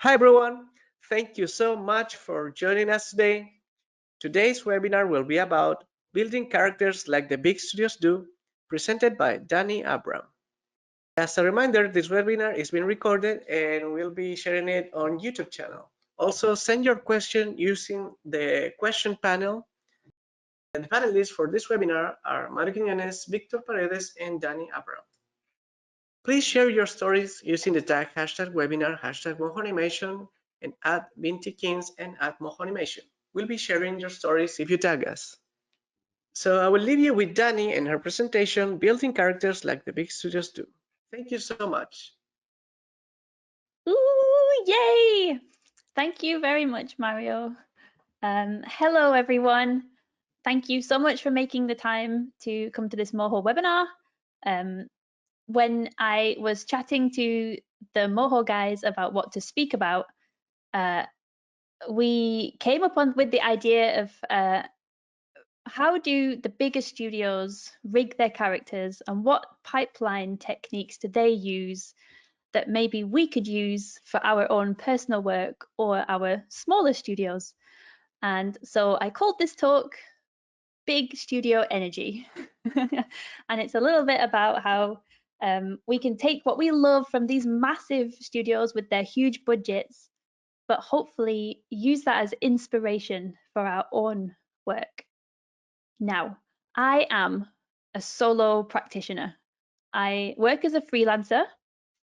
Hi everyone, thank you so much for joining us today. Today's webinar will be about building characters like the big studios do, presented by Dani Abram. As a reminder, this webinar is being recorded and we'll be sharing it on YouTube channel. Also, send your question using the question panel. And the panelists for this webinar are Mario Quiñones, Victor Paredes, and Dani Abram. Please share your stories using the tag #webinar, #MohoAnimation, and @VintyKings and @MohoAnimation. We'll be sharing your stories if you tag us. So I will leave you with Dani and her presentation, Building Characters Like the Big Studios Do. Thank you so much. Ooh, yay! Thank you very much, Mario. Hello, everyone. Thank you so much for making the time to come to this Moho webinar. When I was chatting to the Moho guys about what to speak about, we came up with the idea of how do the bigger studios rig their characters and what pipeline techniques do they use that maybe we could use for our own personal work or our smaller studios. And so I called this talk Big Studio Energy. And it's a little bit about how we can take what we love from these massive studios with their huge budgets, but hopefully use that as inspiration for our own work. Now, I am a solo practitioner. I work as a freelancer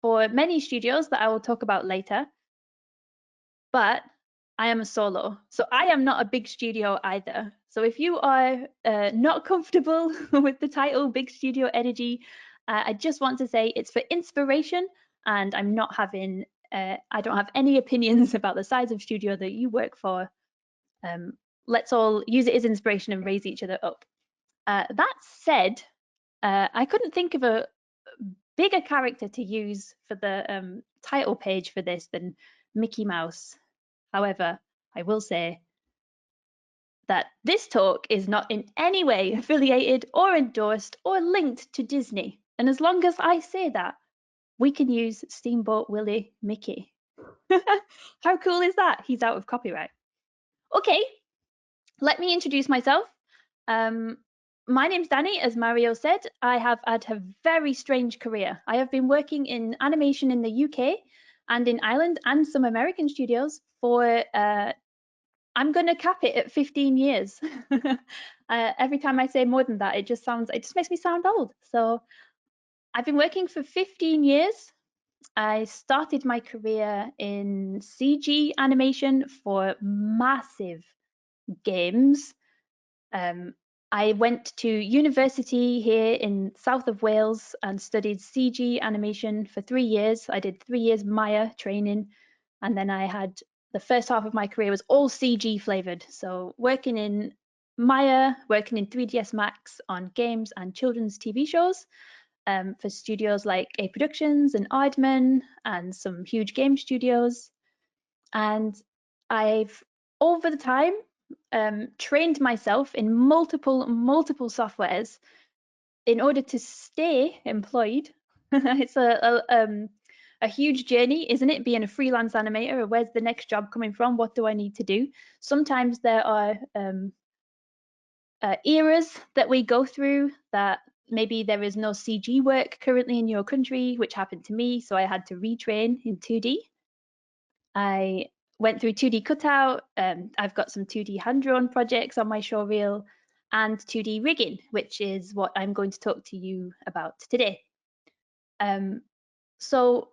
for many studios that I will talk about later, but I am a solo, so I am not a big studio either. So if you are not comfortable with the title Big Studio Energy, I just want to say it's for inspiration, and I'm not having, I don't have any opinions about the size of studio that you work for. Let's all use it as inspiration and raise each other up. That said, I couldn't think of a bigger character to use for the title page for this than Mickey Mouse. However, I will say that this talk is not in any way affiliated or endorsed or linked to Disney. And as long as I say that, we can use Steamboat Willie Mickey. How cool is that? He's out of copyright. Okay, let me introduce myself. My name's Dani, as Mario said. I have had a very strange career. I have been working in animation in the UK and in Ireland and some American studios for, I'm going to cap it at 15 years. Every time I say more than that, it just makes me sound old. So I've been working for 15 years. I started my career in CG animation for massive games. I went to university here in south of Wales and studied CG animation for 3 years. I did 3 years Maya training, and then I had the first half of my career was all CG flavored. So working in Maya, working in 3ds Max on games and children's TV shows for studios like A Productions and Aardman and some huge game studios. And I've, over the time, trained myself in multiple softwares in order to stay employed. It's a huge journey, isn't it? Being a freelance animator, where's the next job coming from? What do I need to do? Sometimes there are eras that we go through that maybe there is no CG work currently in your country, which happened to me. So I had to retrain in 2D. I went through 2D cutout. I've got some 2D hand-drawn projects on my show reel and 2D rigging, which is what I'm going to talk to you about today. So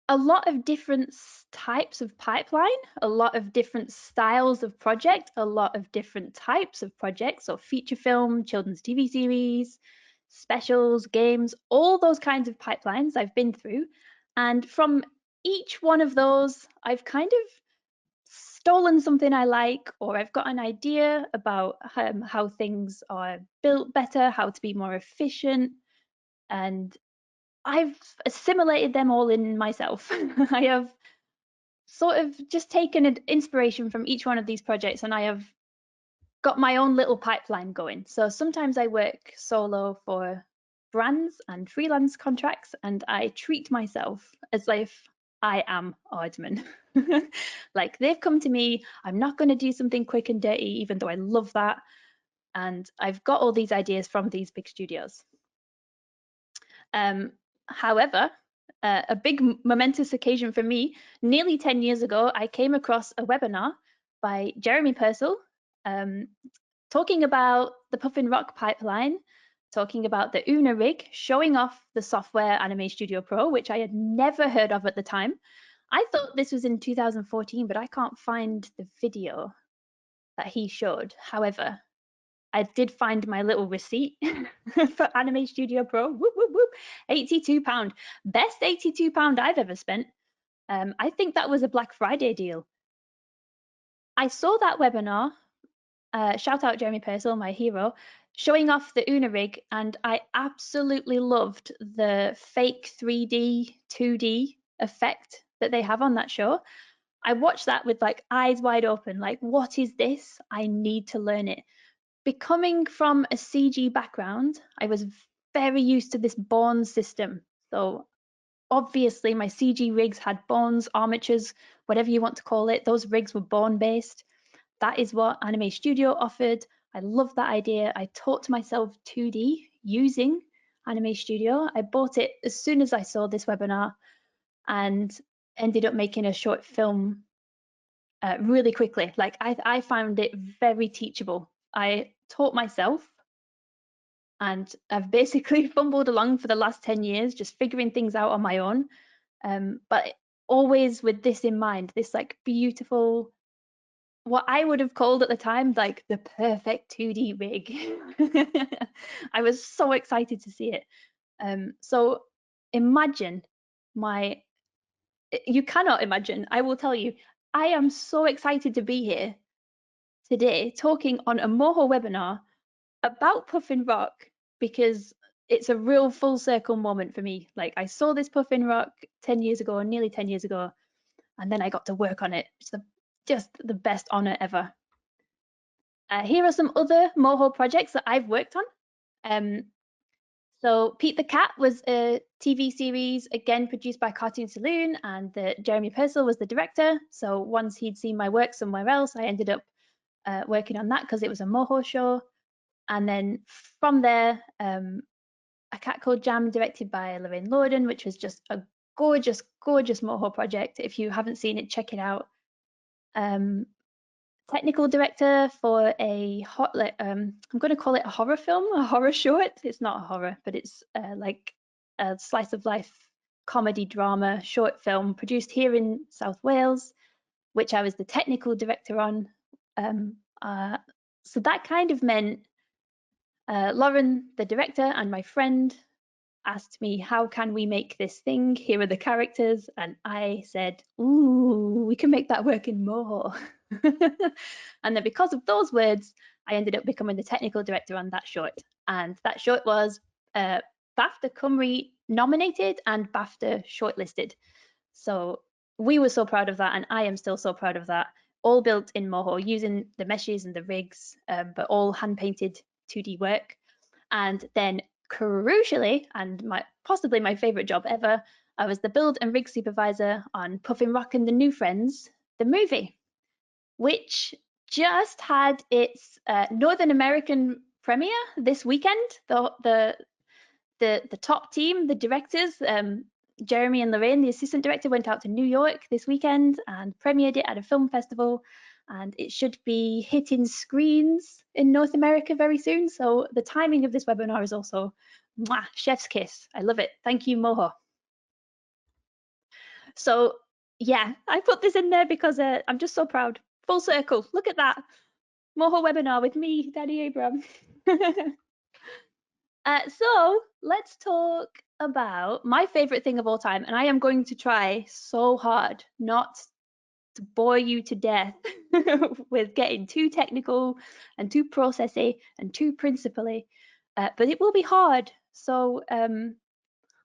a lot of different types of pipeline, a lot of different styles of project, a lot of different types of projects, so feature film, children's TV series, specials, games, all those kinds of pipelines I've been through. And from each one of those, I've kind of stolen something I like, or I've got an idea about how things are built better, how to be more efficient, and I've assimilated them all in myself. I have sort of just taken an inspiration from each one of these projects and I have got my own little pipeline going. So sometimes I work solo for brands and freelance contracts, and I treat myself as if I am Aardman. Like, they've come to me, I'm not going to do something quick and dirty, even though I love that. And I've got all these ideas from these big studios. However, a big momentous occasion for me, nearly 10 years ago, I came across a webinar by Jeremy Purcell, talking about the Puffin Rock pipeline, talking about the Una rig, showing off the software Anime Studio Pro, which I had never heard of at the time. I thought this was in 2014, but I can't find the video that he showed. However, I did find my little receipt for Anime Studio Pro. Whoop, whoop, whoop. £82. Best £82 I've ever spent. I think that was a Black Friday deal. I saw that webinar, shout out Jeremy Purcell, my hero, showing off the Una rig, and I absolutely loved the fake 3D, 2D effect that they have on that show. I watched that with like eyes wide open, like, what is this? I need to learn it. Becoming from a CG background, I was very used to this Bourne system. So obviously my CG rigs had bones, armatures, whatever you want to call it. Those rigs were Bourne based. That is what Anime Studio offered. I love that idea. I taught myself 2D using Anime Studio. I bought it as soon as I saw this webinar and ended up making a short film really quickly. Like, I found it very teachable. I taught myself, and I've basically fumbled along for the last 10 years, just figuring things out on my own. But always with this in mind, this like beautiful, what I would have called at the time, like the perfect 2D rig. I was so excited to see it. So imagine you cannot imagine, I will tell you, I am so excited to be here today talking on a Moho webinar about Puffin Rock, because it's a real full circle moment for me. Like, I saw this Puffin Rock 10 years ago, nearly 10 years ago, and then I got to work on it. It's just the best honor ever. Here are some other Moho projects that I've worked on. So Pete the Cat was a TV series, again produced by Cartoon Saloon, and Jeremy Purcell was the director. So once he'd seen my work somewhere else, I ended up working on that because it was a Moho show. And then from there, A Cat Called Jam, directed by Lorraine Lorden, which was just a gorgeous, gorgeous Moho project. If you haven't seen it, check it out. Technical director for I'm going to call it a horror film, a horror short. It's not a horror, but it's like a slice of life comedy drama short film produced here in South Wales, which I was the technical director on. So that kind of meant Lauren, the director, and my friend asked me, how can we make this thing? Here are the characters. And I said, ooh, we can make that work in Moho. And then because of those words, I ended up becoming the technical director on that short. And that short was BAFTA Cymru nominated and BAFTA shortlisted. So we were so proud of that, and I am still so proud of that. All built in Moho using the meshes and the rigs, but all hand painted 2D work. And then crucially, and possibly my favorite job ever, I was the build and rig supervisor on Puffin Rock and the New Friends, the movie, which just had its Northern American premiere this weekend. The top team, the directors, Jeremy and Lorraine, the assistant director, went out to New York this weekend and premiered it at a film festival, and it should be hitting screens in North America very soon. So the timing of this webinar is also mwah, chef's kiss. I love it. Thank you, Moho. So yeah, I put this in there because I'm just so proud. Full circle. Look at that. Moho webinar with me, Dani Abram. So let's talk about my favorite thing of all time, and I am going to try so hard not to bore you to death with getting too technical and too processy and too principally, but it will be hard. So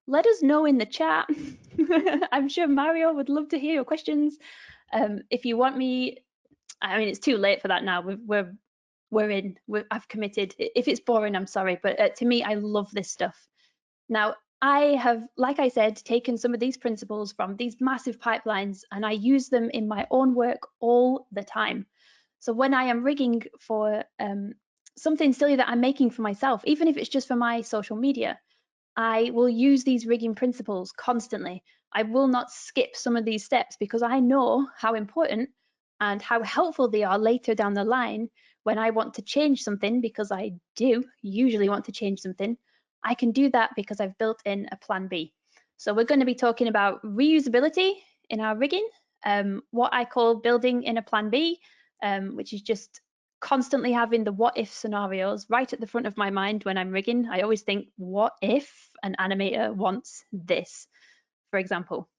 let us know in the chat. I'm sure Mario would love to hear your questions. If you want me, I mean, it's too late for that now. I've committed. If it's boring, I'm sorry, but to me, I love this stuff. Now, I have, like I said, taken some of these principles from these massive pipelines and I use them in my own work all the time. So when I am rigging for something silly that I'm making for myself, even if it's just for my social media, I will use these rigging principles constantly. I will not skip some of these steps because I know how important and how helpful they are later down the line when I want to change something, because I do usually want to change something. I can do that because I've built in a plan B. So we're going to be talking about reusability in our rigging, what I call building in a plan B, which is just constantly having the what if scenarios right at the front of my mind when I'm rigging. I always think, what if an animator wants this, for example?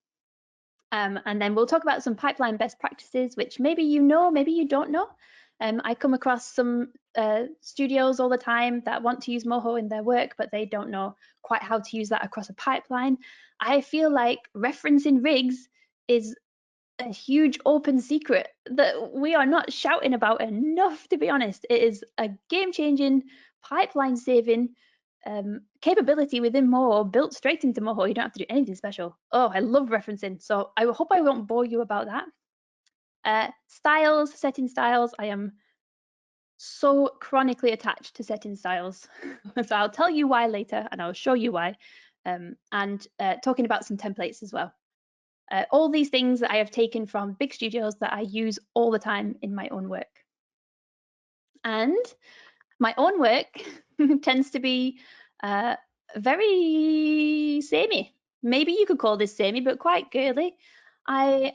And then we'll talk about some pipeline best practices, which maybe you know, maybe you don't know. I come across some studios all the time that want to use Moho in their work, but they don't know quite how to use that across a pipeline. I feel like referencing rigs is a huge open secret that we are not shouting about enough, to be honest. It is a game-changing, pipeline-saving capability within Moho, built straight into Moho. You don't have to do anything special. Oh, I love referencing. So I hope I won't bore you about that. Styles, setting styles. I am so chronically attached to setting styles. So I'll tell you why later, and I'll show you why. And talking about some templates as well. All these things that I have taken from big studios that I use all the time in my own work. And my own work tends to be very samey. Maybe you could call this samey, but quite girly. I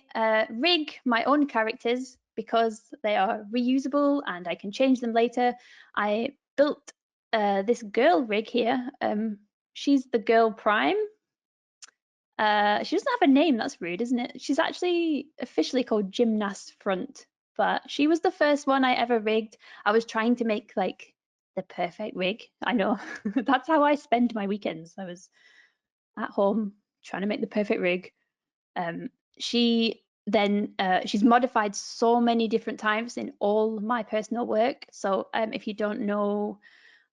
rig my own characters because they are reusable and I can change them later. I built this girl rig here. She's the girl prime. She doesn't have a name. That's rude, isn't it? She's actually officially called Gymnast Front, but she was the first one I ever rigged. I was trying to make like the perfect rig. I know that's how I spend my weekends. I was at home trying to make the perfect rig. She then she's modified so many different times in all my personal work. So if you don't know,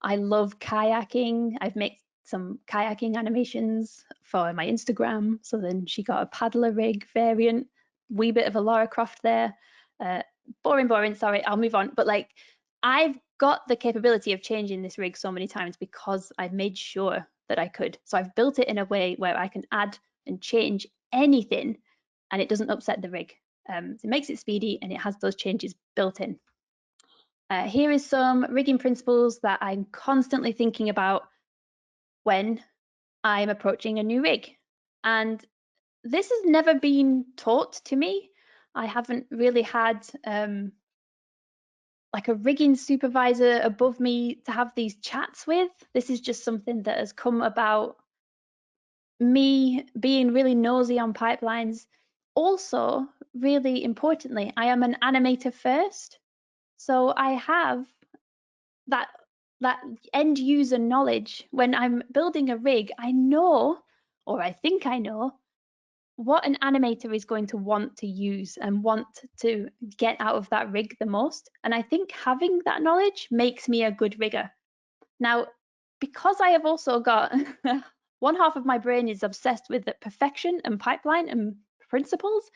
I love kayaking. I've made some kayaking animations for my Instagram. So then she got a paddler rig variant, wee bit of a Lara Croft there. Boring. Sorry, I'll move on. But like, I've got the capability of changing this rig so many times because I've made sure that I could. So I've built it in a way where I can add and change anything and it doesn't upset the rig. It makes it speedy and it has those changes built in. Here is some rigging principles that I'm constantly thinking about when I'm approaching a new rig. And this has never been taught to me. I haven't really had like a rigging supervisor above me to have these chats with. This is just something that has come about me being really nosy on pipelines. Also, really importantly, I am an animator first. So I have that that end user knowledge. When I'm building a rig, I know, or I think I know, what an animator is going to want to use and want to get out of that rig the most. And I think having that knowledge makes me a good rigger. Now, because I have also got one half of my brain is obsessed with the perfection and pipeline and principles,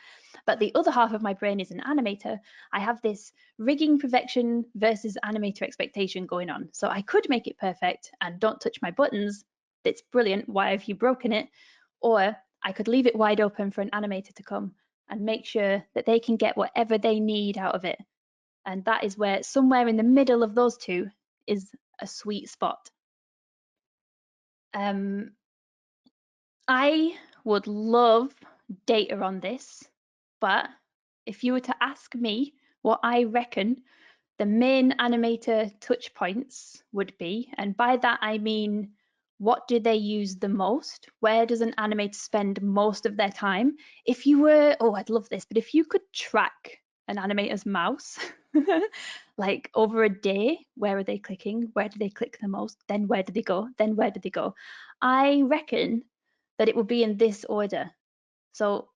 but the other half of my brain is an animator. I have this rigging perfection versus animator expectation going on. So I could make it perfect and don't touch my buttons. It's brilliant. Why have you broken it? Or I could leave it wide open for an animator to come and make sure that they can get whatever they need out of it. And that is where somewhere in the middle of those two is a sweet spot. I would love data on this, but if you were to ask me what I reckon the main animator touch points would be, and by that I mean what do they use the most? Where does an animator spend most of their time? If you were, oh, I'd love this, but if you could track an animator's mouse, like over a day, where are they clicking? Where do they click the most? Then where do they go? Then where do they go? I reckon that it would be in this order. So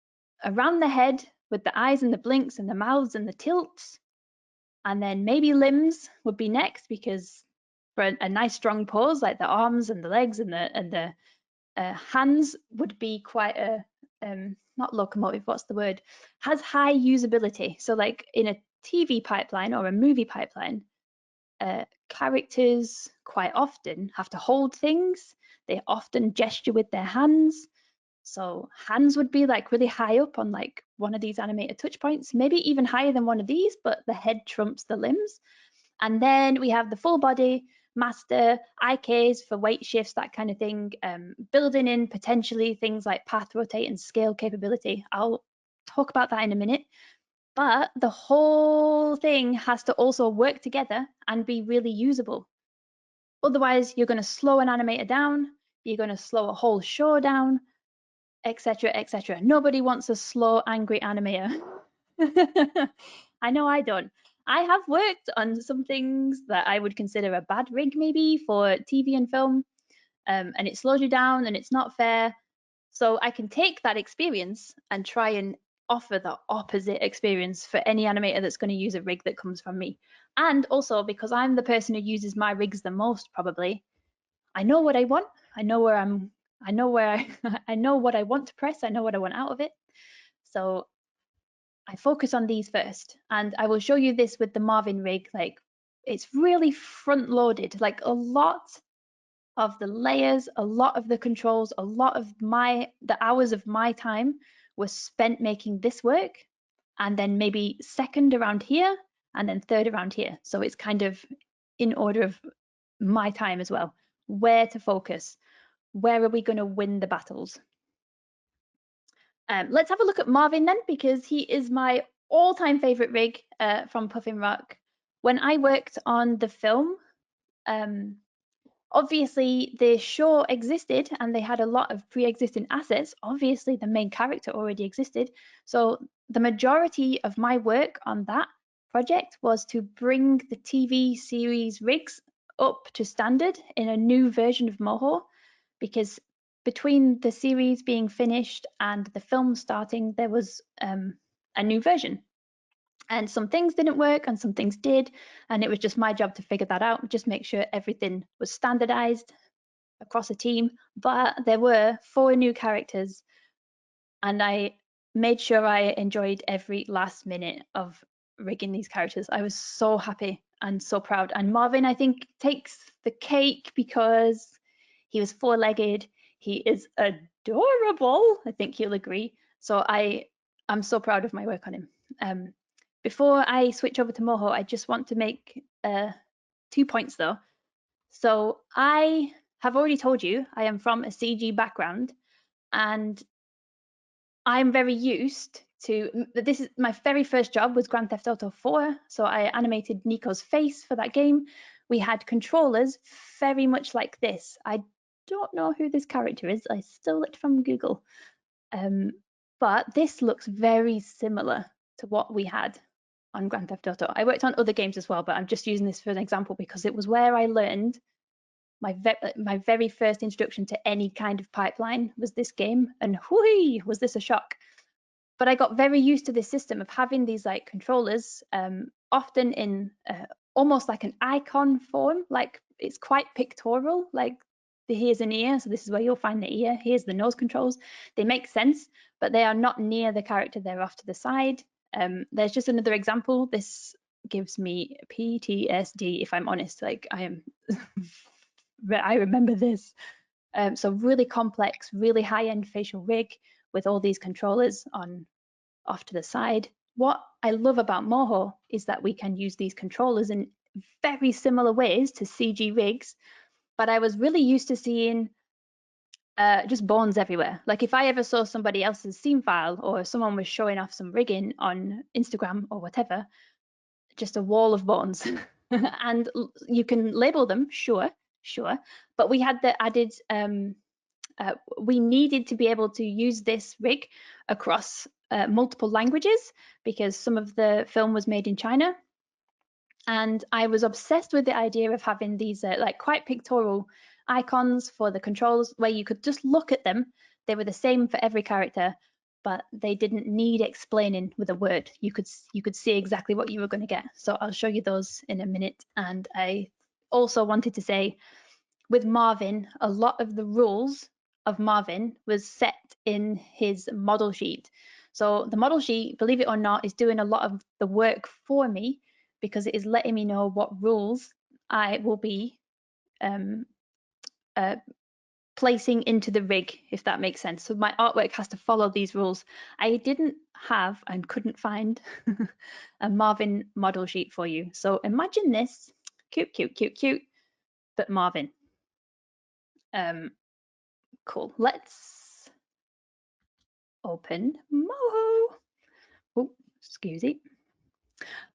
around the head with the eyes and the blinks and the mouths and the tilts, and then maybe limbs would be next because for a nice strong pose like the arms and the legs and the hands would be quite a not locomotive, what's the word, has high usability. So like in a TV pipeline or a movie pipeline, characters quite often have to hold things. They often gesture with their hands. So hands would be like really high up on like one of these animator touch points, maybe even higher than one of these, but the head trumps the limbs. And then we have the full body, master, IKs for weight shifts, that kind of thing, building in potentially things like path, rotate, and scale capability. I'll talk about that in a minute. But the whole thing has to also work together and be really usable. Otherwise, you're going to slow an animator down, you're going to slow a whole show down, etc., etc. Nobody wants a slow, angry animator. I know I don't. I have worked on some things that I would consider a bad rig maybe for TV and film, and it slows you down and it's not fair. So I can take that experience and try and offer the opposite experience for any animator that's going to use a rig that comes from me. And also because I'm the person who uses my rigs the most, probably, I know what I want. I know where I'm. I know where I. I know what I want to press. I know what I want out of it. So I focus on these first, and I will show you this with the Marvin rig. Like it's really front loaded. Like a lot of the layers, a lot of the controls, a lot of the hours of my time was spent making this work, and then maybe second around here, and then third around here. So it's kind of in order of my time as well. Where to focus? Where are we going to win the battles? Let's have a look at Marvin then, because he is my all-time favorite rig from Puffin Rock. When I worked on the film, obviously the show existed and they had a lot of pre-existing assets. Obviously the main character already existed. So the majority of my work on that project was to bring the TV series rigs up to standard in a new version of Moho, because between the series being finished and the film starting, there was a new version. And some things didn't work and some things did. And it was just my job to figure that out, just make sure everything was standardized across a team. But there were 4 new characters, and I made sure I enjoyed every last minute of rigging these characters. I was so happy and so proud. And Marvin, I think, takes the cake because he was 4-legged. He is adorable. I think he'll agree. So I'm so proud of my work on him. Before I switch over to Moho, I just want to make 2 points though. So I have already told you I am from a CG background, and I'm very used to this. Is my very first job was Grand Theft Auto 4, so I animated Nico's face for that game. We had controllers very much like this. I don't know who this character is. I stole it from Google. But this looks very similar to what we had on Grand Theft Auto. I worked on other games as well, but I'm just using this for an example because it was where I learned my very first introduction to any kind of pipeline was this game, and whoo, was this a shock. But I got very used to this system of having these like controllers, often in almost like an icon form, like it's quite pictorial, like here's an ear, so this is where you'll find the ear, here's the nose controls. They make sense, but they are not near the character, they're off to the side. There's just another example. This gives me PTSD, if I'm honest. Like I remember this. So really complex, really high-end facial rig with all these controllers on off to the side. What I love about Moho is that we can use these controllers in very similar ways to CG rigs, but I was really used to seeing just bones everywhere. Like if I ever saw somebody else's scene file or someone was showing off some rigging on Instagram or whatever, just a wall of bones. And you can label them, sure, but we had the added we needed to be able to use this rig across multiple languages because some of the film was made in China. And I was obsessed with the idea of having these like quite pictorial icons for the controls where you could just look at them. They were the same for every character, but they didn't need explaining with a word. You could see exactly what you were going to get. So I'll show you those in a minute. And I also wanted to say with Marvin, a lot of the rules of Marvin was set in his model sheet. So the model sheet, believe it or not, is doing a lot of the work for me because it is letting me know what rules I will be placing into the rig, if that makes sense. So my artwork has to follow these rules. I didn't have and couldn't find a Marvin model sheet for you. So imagine this, cute, cute, cute, cute, but Marvin. Cool. Let's open Moho. Oh, excuse me.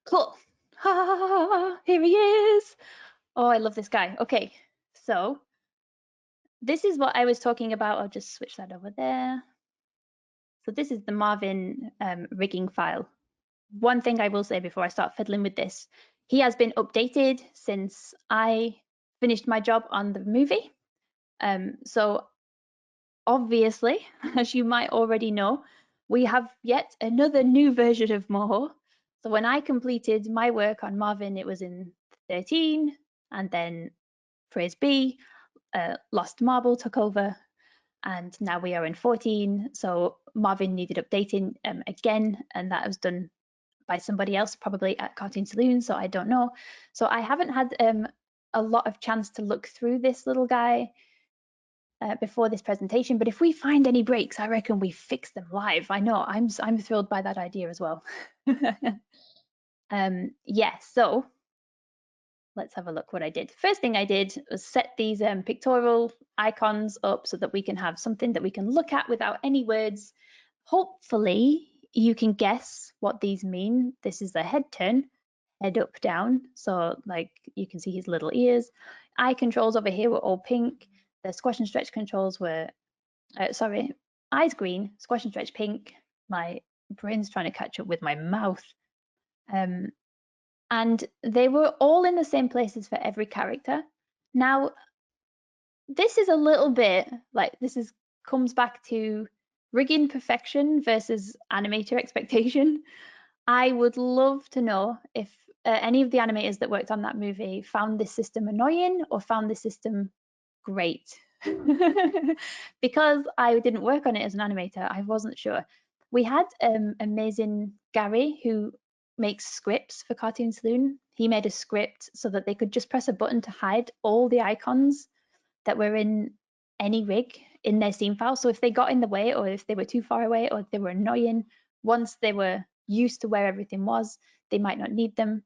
Cool. Ha, here he is. Oh, I love this guy. Okay, so this is what I was talking about. I'll just switch that over there. So this is the Marvin rigging file. One thing I will say before I start fiddling with this, he has been updated since I finished my job on the movie. So obviously, as you might already know, we have yet another new version of Moho. So when I completed my work on Marvin, it was in 13, and then Praise B, Lost Marble took over, and now we are in 14. So Marvin needed updating again, and that was done by somebody else, probably at Cartoon Saloon, so I don't know. So I haven't had a lot of chance to look through this little guy before this presentation, but if we find any breaks, I reckon we fix them live. I know, I'm thrilled by that idea as well. Yeah, so let's have a look what I did. First thing I did was set these pictorial icons up so that we can have something that we can look at without any words. Hopefully you can guess what these mean. This is the head turn, head up, down. So like you can see his little ears. Eye controls over here were all pink. The squash and stretch controls were, sorry, eyes green, squash and stretch pink. My brain's trying to catch up with my mouth. And they were all in the same places for every character. Now, this is a little bit like comes back to rigging perfection versus animator expectation. I would love to know if any of the animators that worked on that movie found this system annoying or found this system great. Because I didn't work on it as an animator, I wasn't sure. We had amazing Gary who makes scripts for Cartoon Saloon. He made a script so that they could just press a button to hide all the icons that were in any rig in their scene file. So if they got in the way, or if they were too far away, or if they were annoying, once they were used to where everything was, they might not need them.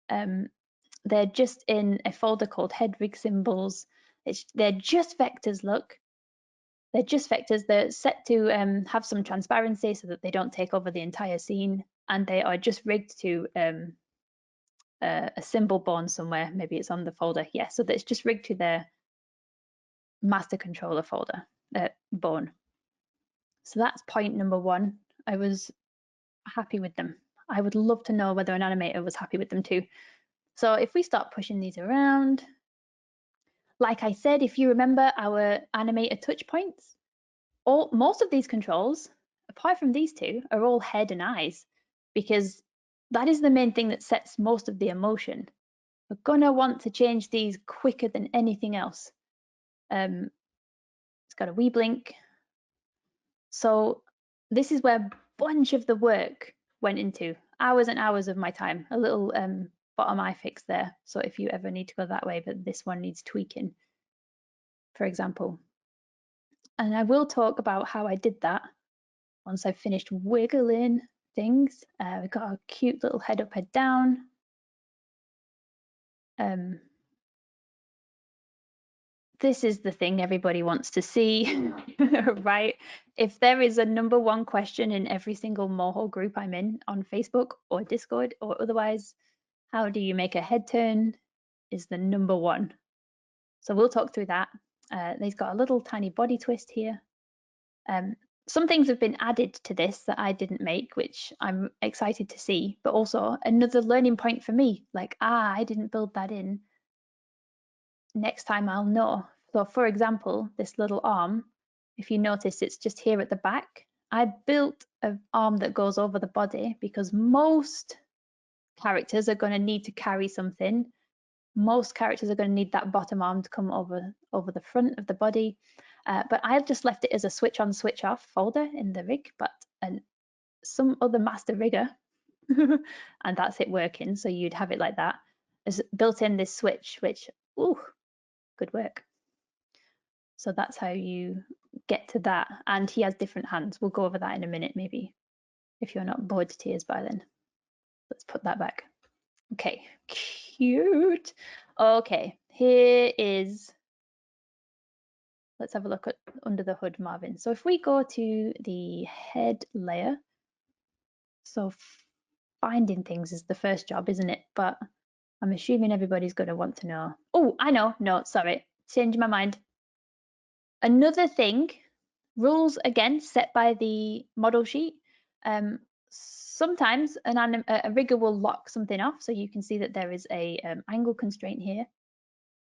They're just in a folder called head rig symbols. They're just vectors, look. They're just vectors. They're set to have some transparency so that they don't take over the entire scene. And they are just rigged to a symbol born somewhere. Maybe it's on the folder. Yeah, so it's just rigged to their master controller folder, born. So that's point number one. I was happy with them. I would love to know whether an animator was happy with them too. So if we start pushing these around, like I said, if you remember our animator touch points, most of these controls, apart from these two, are all head and eyes, because that is the main thing that sets most of the emotion. We're gonna want to change these quicker than anything else. It's got a wee blink. So this is where a bunch of the work went into, hours and hours of my time. A little bottom eye fix there. So if you ever need to go that way, but this one needs tweaking, for example. And I will talk about how I did that once I've finished wiggling things. We've got a cute little head up, head down. This is the thing everybody wants to see, right? If there is a number one question in every single Moho group I'm in on Facebook or Discord or otherwise, how do you make a head turn is the number one. So we'll talk through that. He's got a little tiny body twist here. Some things have been added to this that I didn't make, which I'm excited to see, but also another learning point for me, like, I didn't build that in. Next time I'll know. So for example, this little arm, if you notice, it's just here at the back. I built an arm that goes over the body because most characters are going to need to carry something. Most characters are going to need that bottom arm to come over the front of the body. But I just left it as a switch on, switch off folder in the rig, but some other master rigger, and that's it working. So you'd have it like that. As built in this switch, which, ooh, good work. So that's how you get to that. And he has different hands. We'll go over that in a minute, maybe, if you're not bored to tears by then. Let's put that back. Okay, cute. Okay, here is, let's have a look at under the hood, Marvin. So if we go to the head layer, so finding things is the first job, isn't it? But I'm assuming everybody's going to want to know. Oh, I know. No, sorry. Changed my mind. Another thing, rules again set by the model sheet. Sometimes a rigger will lock something off. So you can see that there is a angle constraint here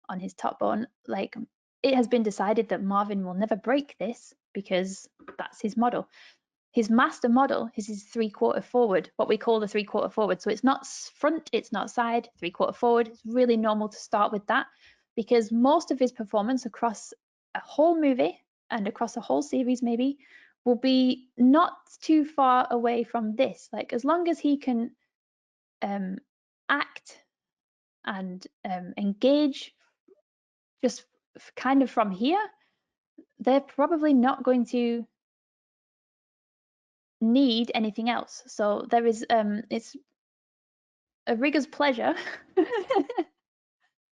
on his top bone. Like, it has been decided that Marvin will never break this because that's his model. His master model is his 3/4 forward, what we call the 3/4 forward. So it's not front, it's not side, 3/4 forward. It's really normal to start with that because most of his performance across a whole movie and across a whole series maybe will be not too far away from this. Like, as long as he can act and engage just kind of from here, they're probably not going to need anything else. So there is it's a rigger's pleasure.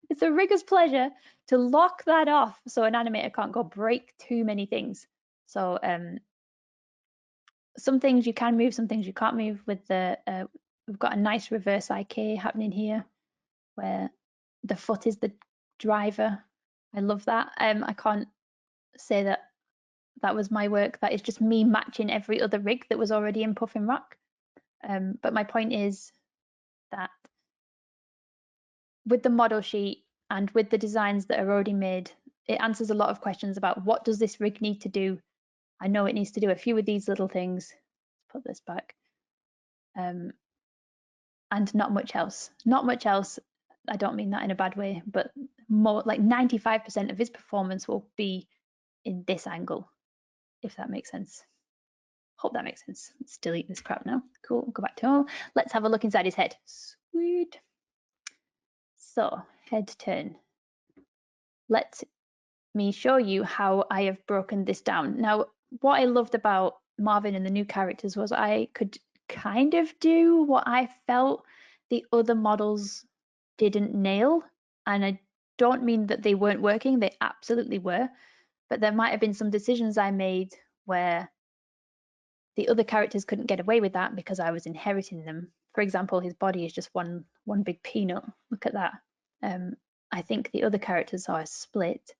It's a rigger's pleasure to lock that off so an animator can't go break too many things. So some things you can move, some things you can't move. With the we've got a nice reverse IK happening here where the foot is the driver. I love that. I can't say that that was my work. That is just me matching every other rig that was already in Puffin Rock. But my point is that with the model sheet and with the designs that are already made, it answers a lot of questions about what does this rig need to do. I know it needs to do a few of these little things. Let's put this back. And not much else. Not much else. I don't mean that in a bad way, but more like 95% of his performance will be in this angle, if that makes sense. Hope that makes sense. Let's delete this crap now. Cool, go back to home. Let's have a look inside his head. Sweet. So, head turn. Let me show you how I have broken this down. Now, what I loved about Marvin and the new characters was I could kind of do what I felt the other models didn't nail. And I don't mean that they weren't working, they absolutely were. But there might have been some decisions I made where the other characters couldn't get away with that because I was inheriting them. For example, his body is just one big peanut. Look at that. I think the other characters are split.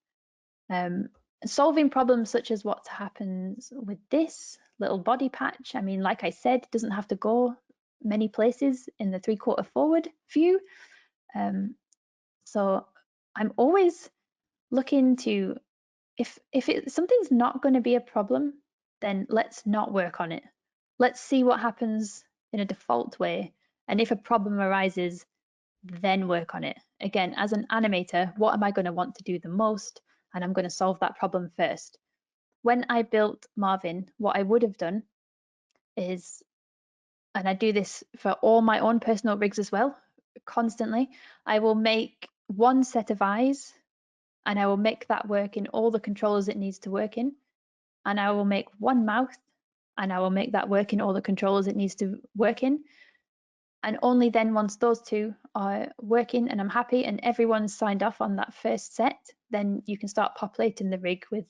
Solving problems such as what happens with this little body patch. I mean, like I said, it doesn't have to go many places in the 3/4 forward view. So I'm always looking to, if something's not going to be a problem, then let's not work on it. Let's see what happens in a default way. And if a problem arises, then work on it. Again, as an animator, what am I going to want to do the most? And I'm going to solve that problem first. When I built Marvin, what I would have done is, and I do this for all my own personal rigs as well, constantly, I will make one set of eyes and I will make that work in all the controllers it needs to work in. And I will make one mouth and I will make that work in all the controllers it needs to work in. And only then, once those two are working and I'm happy and everyone's signed off on that first set, then you can start populating the rig with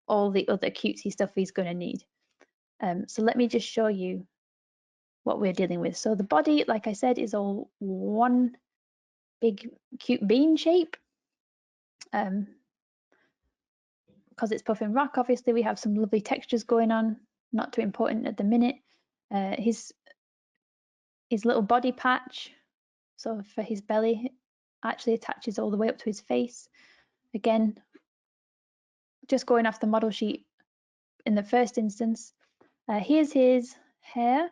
all the other cutesy stuff he's going to need. So let me just show you what we're dealing with. So the body, like I said, is all one big cute bean shape. Because it's Puffin Rock, obviously we have some lovely textures going on, not too important at the minute. His little body patch, so for his belly, actually attaches all the way up to his face. Again, just going off the model sheet in the first instance. Here's his hair.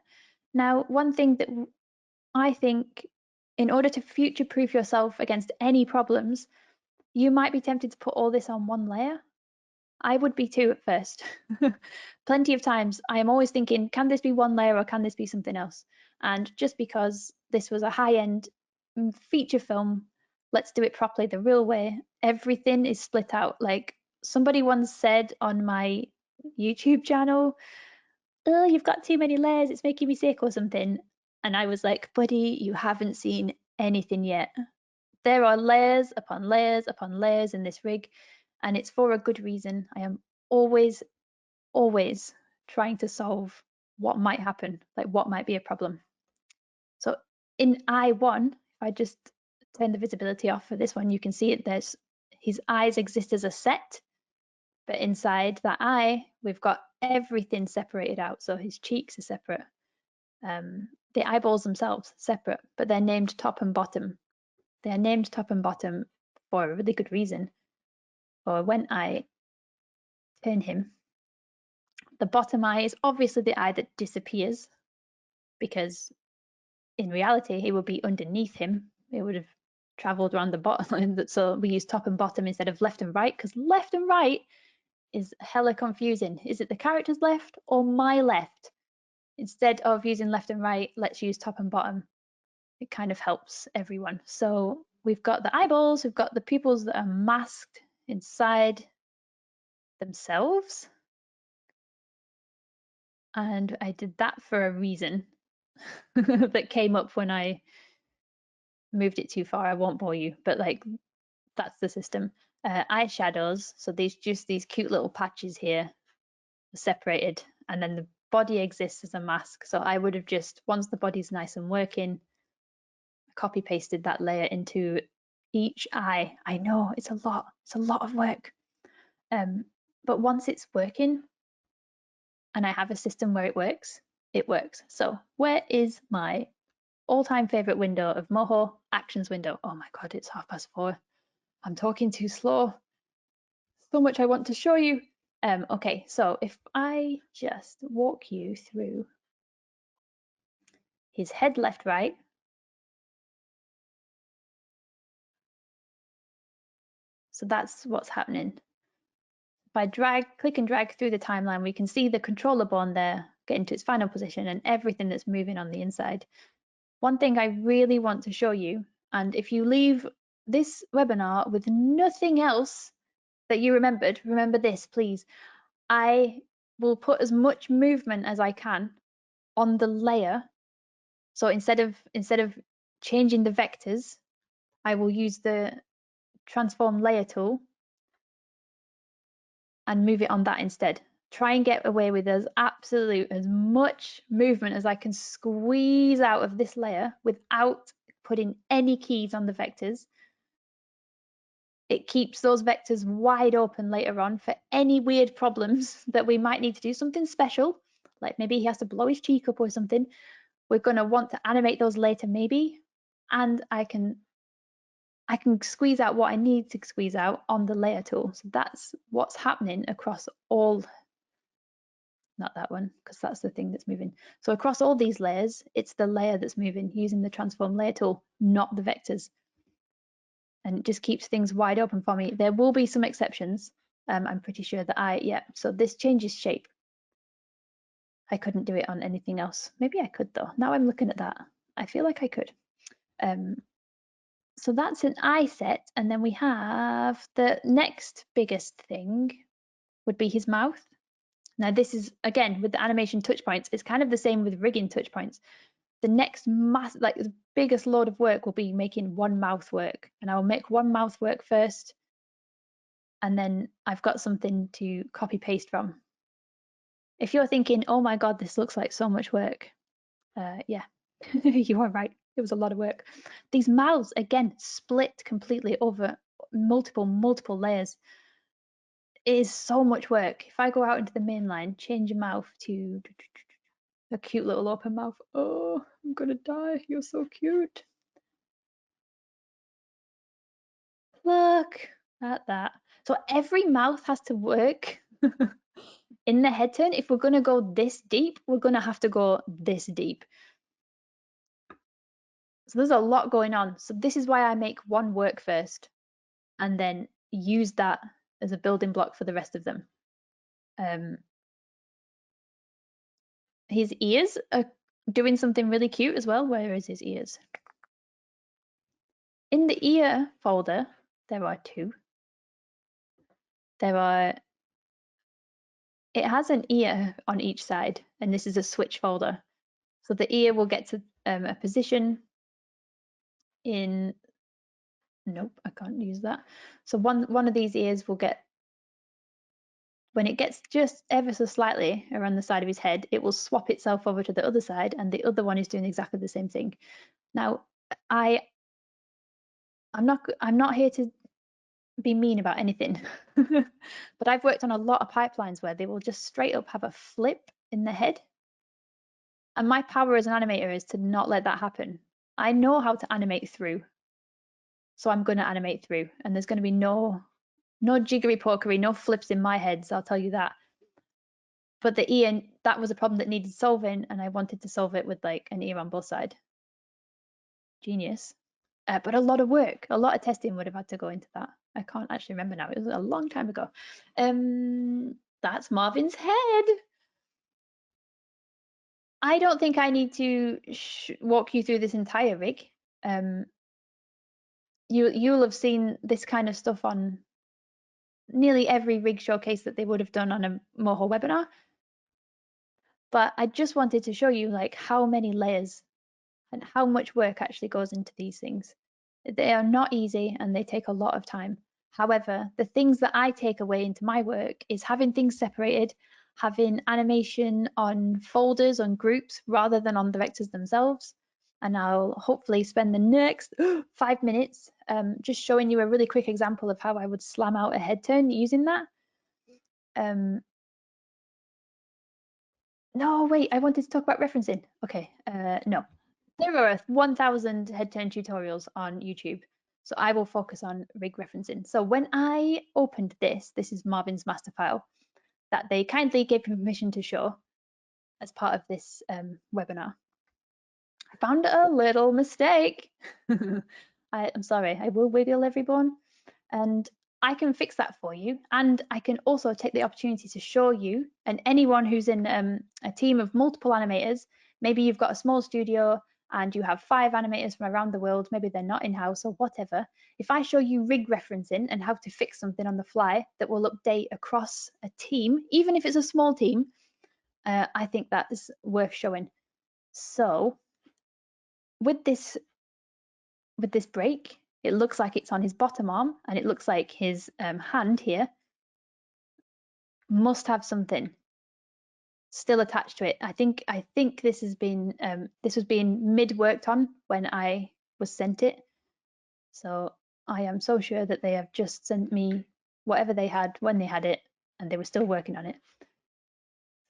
Now, one thing that I think, in order to future-proof yourself against any problems, you might be tempted to put all this on one layer. I would be too at first. Plenty of times I am always thinking, can this be one layer or can this be something else? And just because this was a high-end feature film, let's do it properly the real way. Everything is split out. Like somebody once said on my YouTube channel, oh, you've got too many layers, it's making me sick or something. And I was like, buddy, you haven't seen anything yet. There are layers upon layers upon layers in this rig, and it's for a good reason. I am always, always trying to solve what might happen, like what might be a problem. So in I1, if I just turn the visibility off for this one, you can see it. There's his eyes exist as a set, but inside that eye, we've got everything separated out. So his cheeks are separate. The eyeballs themselves separate, but they're named top and bottom. They're named top and bottom for a really good reason. Or when I turn him, the bottom eye is obviously the eye that disappears, because in reality it would be underneath him. It would have traveled around the bottom. So we use top and bottom instead of left and right, because left and right is hella confusing. Is it the character's left or my left? Instead of using left and right, let's use top and bottom. It kind of helps everyone. So we've got the eyeballs, we've got the pupils that are masked inside themselves. And I did that for a reason that came up when I moved it too far. I won't bore you, but like that's the system. Eyeshadows, so these just these cute little patches here are separated, and then the body exists as a mask. So I would have just, once the body's nice and working, copy pasted that layer into each eye. I know it's a lot of work. But once it's working and I have a system where it works, it works. So where is my all-time favorite window of Moho? Actions window. Oh my God, it's 4:30. I'm talking too slow. So much I want to show you. Okay, so if I just walk you through his head left, right, so that's what's happening. If I click and drag through the timeline, we can see the controller bone there get into its final position and everything that's moving on the inside. One thing I really want to show you, and if you leave this webinar with nothing else that you remembered, remember this, please. I will put as much movement as I can on the layer. So instead of changing the vectors, I will use the transform layer tool and move it on that instead. Try and get away with as much movement as I can squeeze out of this layer without putting any keys on the vectors. It keeps those vectors wide open later on for any weird problems that we might need to do something special, like maybe he has to blow his cheek up or something. We're going to want to animate those later maybe, and I can squeeze out what I need to squeeze out on the layer tool. So that's what's happening across all, not that one, because that's the thing that's moving. So across all these layers, it's the layer that's moving using the transform layer tool, not the vectors. And it just keeps things wide open for me. There will be some exceptions. I'm pretty sure that so this changes shape. I couldn't do it on anything else. Maybe I could though. Now I'm looking at that. I feel like I could. So that's an eye set. And then we have the next biggest thing would be his mouth. Now this is, again, with the animation touch points, it's kind of the same with rigging touch points. The next the biggest load of work will be making one mouth work. And I'll make one mouth work first. And then I've got something to copy paste from. If you're thinking, oh my God, this looks like so much work. Yeah, you are right. It was a lot of work. These mouths, again, split completely over multiple layers. It is so much work. If I go out into the main line, change a mouth to a cute little open mouth. Oh, I'm gonna die. You're so cute. Look at that. So every mouth has to work in the head turn. If we're gonna go this deep, we're gonna have to go this deep. So there's a lot going on. So this is why I make one work first and then use that as a building block for the rest of them. His ears are doing something really cute as well. Where is his ears? In the ear folder, there are two. It has an ear on each side, and this is a switch folder. So the ear will get to a position in, nope, I can't use that. So one of these ears will get, when it gets just ever so slightly around the side of his head, it will swap itself over to the other side, and the other one is doing exactly the same thing. Now, I'm not here to be mean about anything, but I've worked on a lot of pipelines where they will just straight up have a flip in the head. And my power as an animator is to not let that happen. I know how to animate through, so I'm going to animate through, and there's going to be no jiggery pokery, no flips in my head, so I'll tell you that. But the ear, that was a problem that needed solving, and I wanted to solve it with like an ear on both sides. Genius. But a lot of work, a lot of testing would have had to go into that. I can't actually remember now. It was a long time ago. That's Marvin's head. I don't think I need to walk you through this entire rig. You'll have seen this kind of stuff on nearly every rig showcase that they would have done on a Moho webinar. But I just wanted to show you like how many layers and how much work actually goes into these things. They are not easy and they take a lot of time. However, the things that I take away into my work is having things separated, having animation on folders, on groups, rather than on the vectors themselves. And I'll hopefully spend the next 5 minutes just showing you a really quick example of how I would slam out a head turn using that. No, wait, I wanted to talk about referencing. Okay, no. There are 1,000 head turn tutorials on YouTube, so I will focus on rig referencing. So when I opened this is Marvin's master file that they kindly gave me permission to show as part of this webinar. I found a little mistake. I'm sorry, I will wiggle everyone. And I can fix that for you. And I can also take the opportunity to show you and anyone who's in a team of multiple animators. Maybe you've got a small studio and you have 5 animators from around the world, maybe they're not in-house or whatever. If I show you rig referencing and how to fix something on the fly that will update across a team, even if it's a small team, I think that is worth showing. So with this break, it looks like it's on his bottom arm, and it looks like his hand here must have something still attached to it. I think this has been this was being mid worked on when I was sent it. So I am so sure that they have just sent me whatever they had when they had it, and they were still working on it.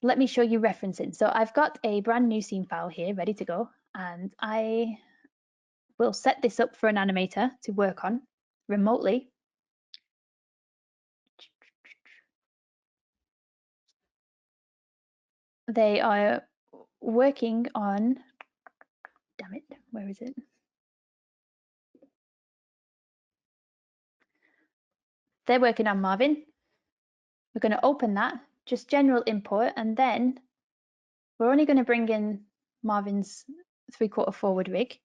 Let me show you referencing. So I've got a brand new scene file here ready to go, and I will set this up for an animator to work on remotely. They are working on, damn it, where is it? They're working on Marvin. We're going to open that, just general import, and then we're only going to bring in Marvin's 3/4 forward rig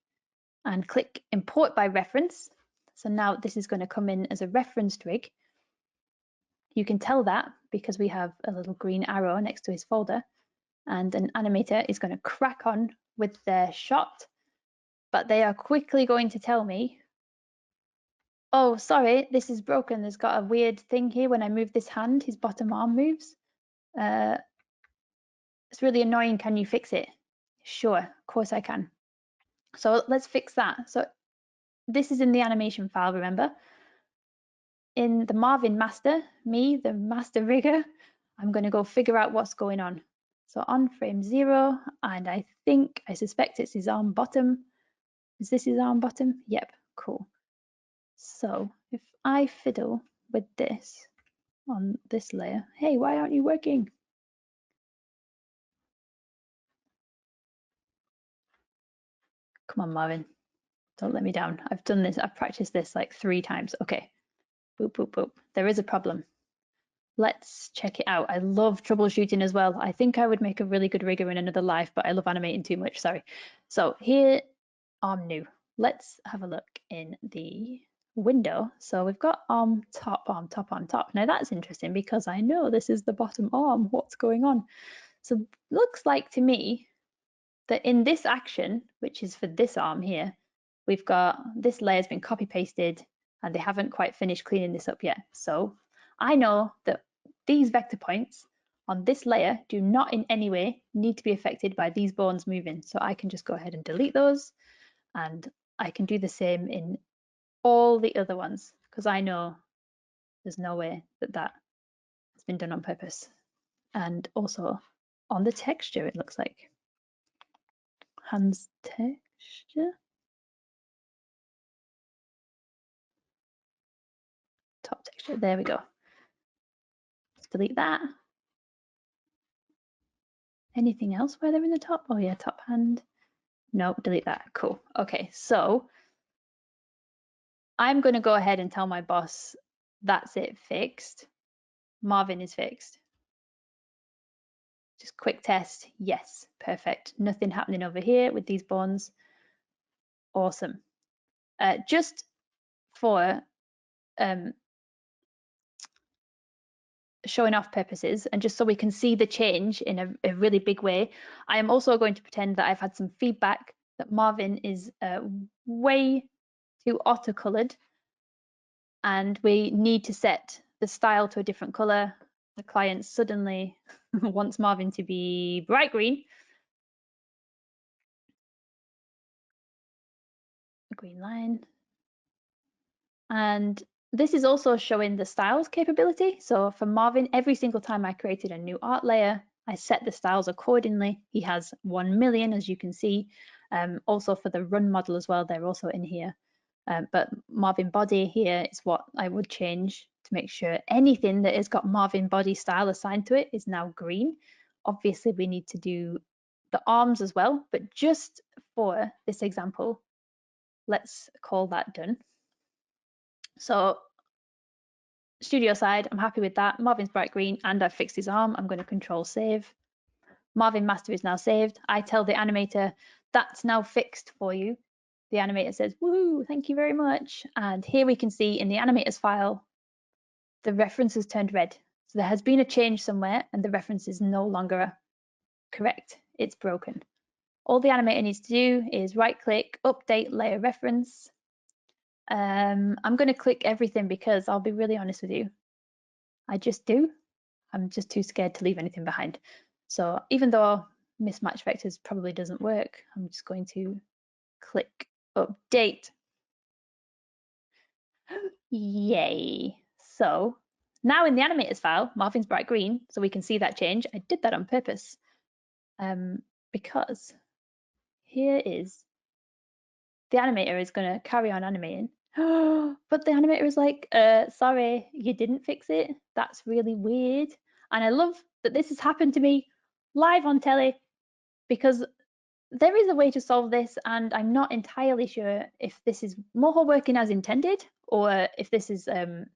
and click import by reference. So now this is going to come in as a referenced rig. You can tell that because we have a little green arrow next to his folder, and an animator is going to crack on with their shot, but they are quickly going to tell me, oh, sorry, this is broken. There's got a weird thing here. When I move this hand, his bottom arm moves. It's really annoying. Can you fix it? Sure, of course I can. So let's fix that. So this is in the animation file, remember? In the Marvin master, me, the master rigger, I'm going to go figure out what's going on. So on frame 0, and I suspect it's his arm bottom. Is this his arm bottom? Yep, cool. So if I fiddle with this on this layer, hey, why aren't you working? Come on, Marvin, don't let me down. I've done this, I've practiced this like 3 times. Okay, boop, boop, boop. There is a problem. let's check it out. I love troubleshooting as well. I think I would make a really good rigger in another life, but I love animating too much, sorry. So here, arm new. Let's have a look in the window. So we've got arm, top, arm, top, arm, top. Now that's interesting because I know this is the bottom arm. What's going on? So looks like to me that in this action, which is for this arm here, we've got this layer's been copy pasted and they haven't quite finished cleaning this up yet. So I know that these vector points on this layer do not in any way need to be affected by these bones moving. So I can just go ahead and delete those, and I can do the same in all the other ones because I know there's no way that that has been done on purpose. And also on the texture, it looks like hands texture. Top texture, there we go. Let's delete that. Anything else where they're in the top? Oh yeah, top hand. No, delete that. Cool. Okay, so I'm going to go ahead and tell my boss that's it, fixed. Marvin is fixed. Just quick test. Yes, perfect. Nothing happening over here with these bonds. Awesome. Just for showing off purposes and just so we can see the change in a really big way, I am also going to pretend that I've had some feedback that Marvin is way too auto-colored and we need to set the style to a different color. The client suddenly wants Marvin to be bright green. A green line. And this is also showing the styles capability. So for Marvin, every single time I created a new art layer, I set the styles accordingly. He has 1 million, as you can see. Also for the run model as well, they're also in here. But Marvin body here is what I would change to make sure anything that has got Marvin body style assigned to it is now green. Obviously, we need to do the arms as well, but just for this example, let's call that done. So studio side, I'm happy with that. Marvin's bright green and I've fixed his arm. I'm going to control save. Marvin master is now saved. I tell the animator that's now fixed for you. The animator says, woohoo, thank you very much. And here we can see in the animator's file, the reference has turned red. So there has been a change somewhere and the reference is no longer correct. It's broken. All the animator needs to do is right click, update layer reference. I'm going to click everything because I'll be really honest with you. I just do. I'm just too scared to leave anything behind. So even though mismatch vectors probably doesn't work, I'm just going to click update. Yay. So now in the animators file, Marvin's bright green, so we can see that change. I did that on purpose because here is the animator is going to carry on animating. But the animator is like, sorry, you didn't fix it. That's really weird. And I love that this has happened to me live on telly because there is a way to solve this and I'm not entirely sure if this is Moho working as intended or if this is a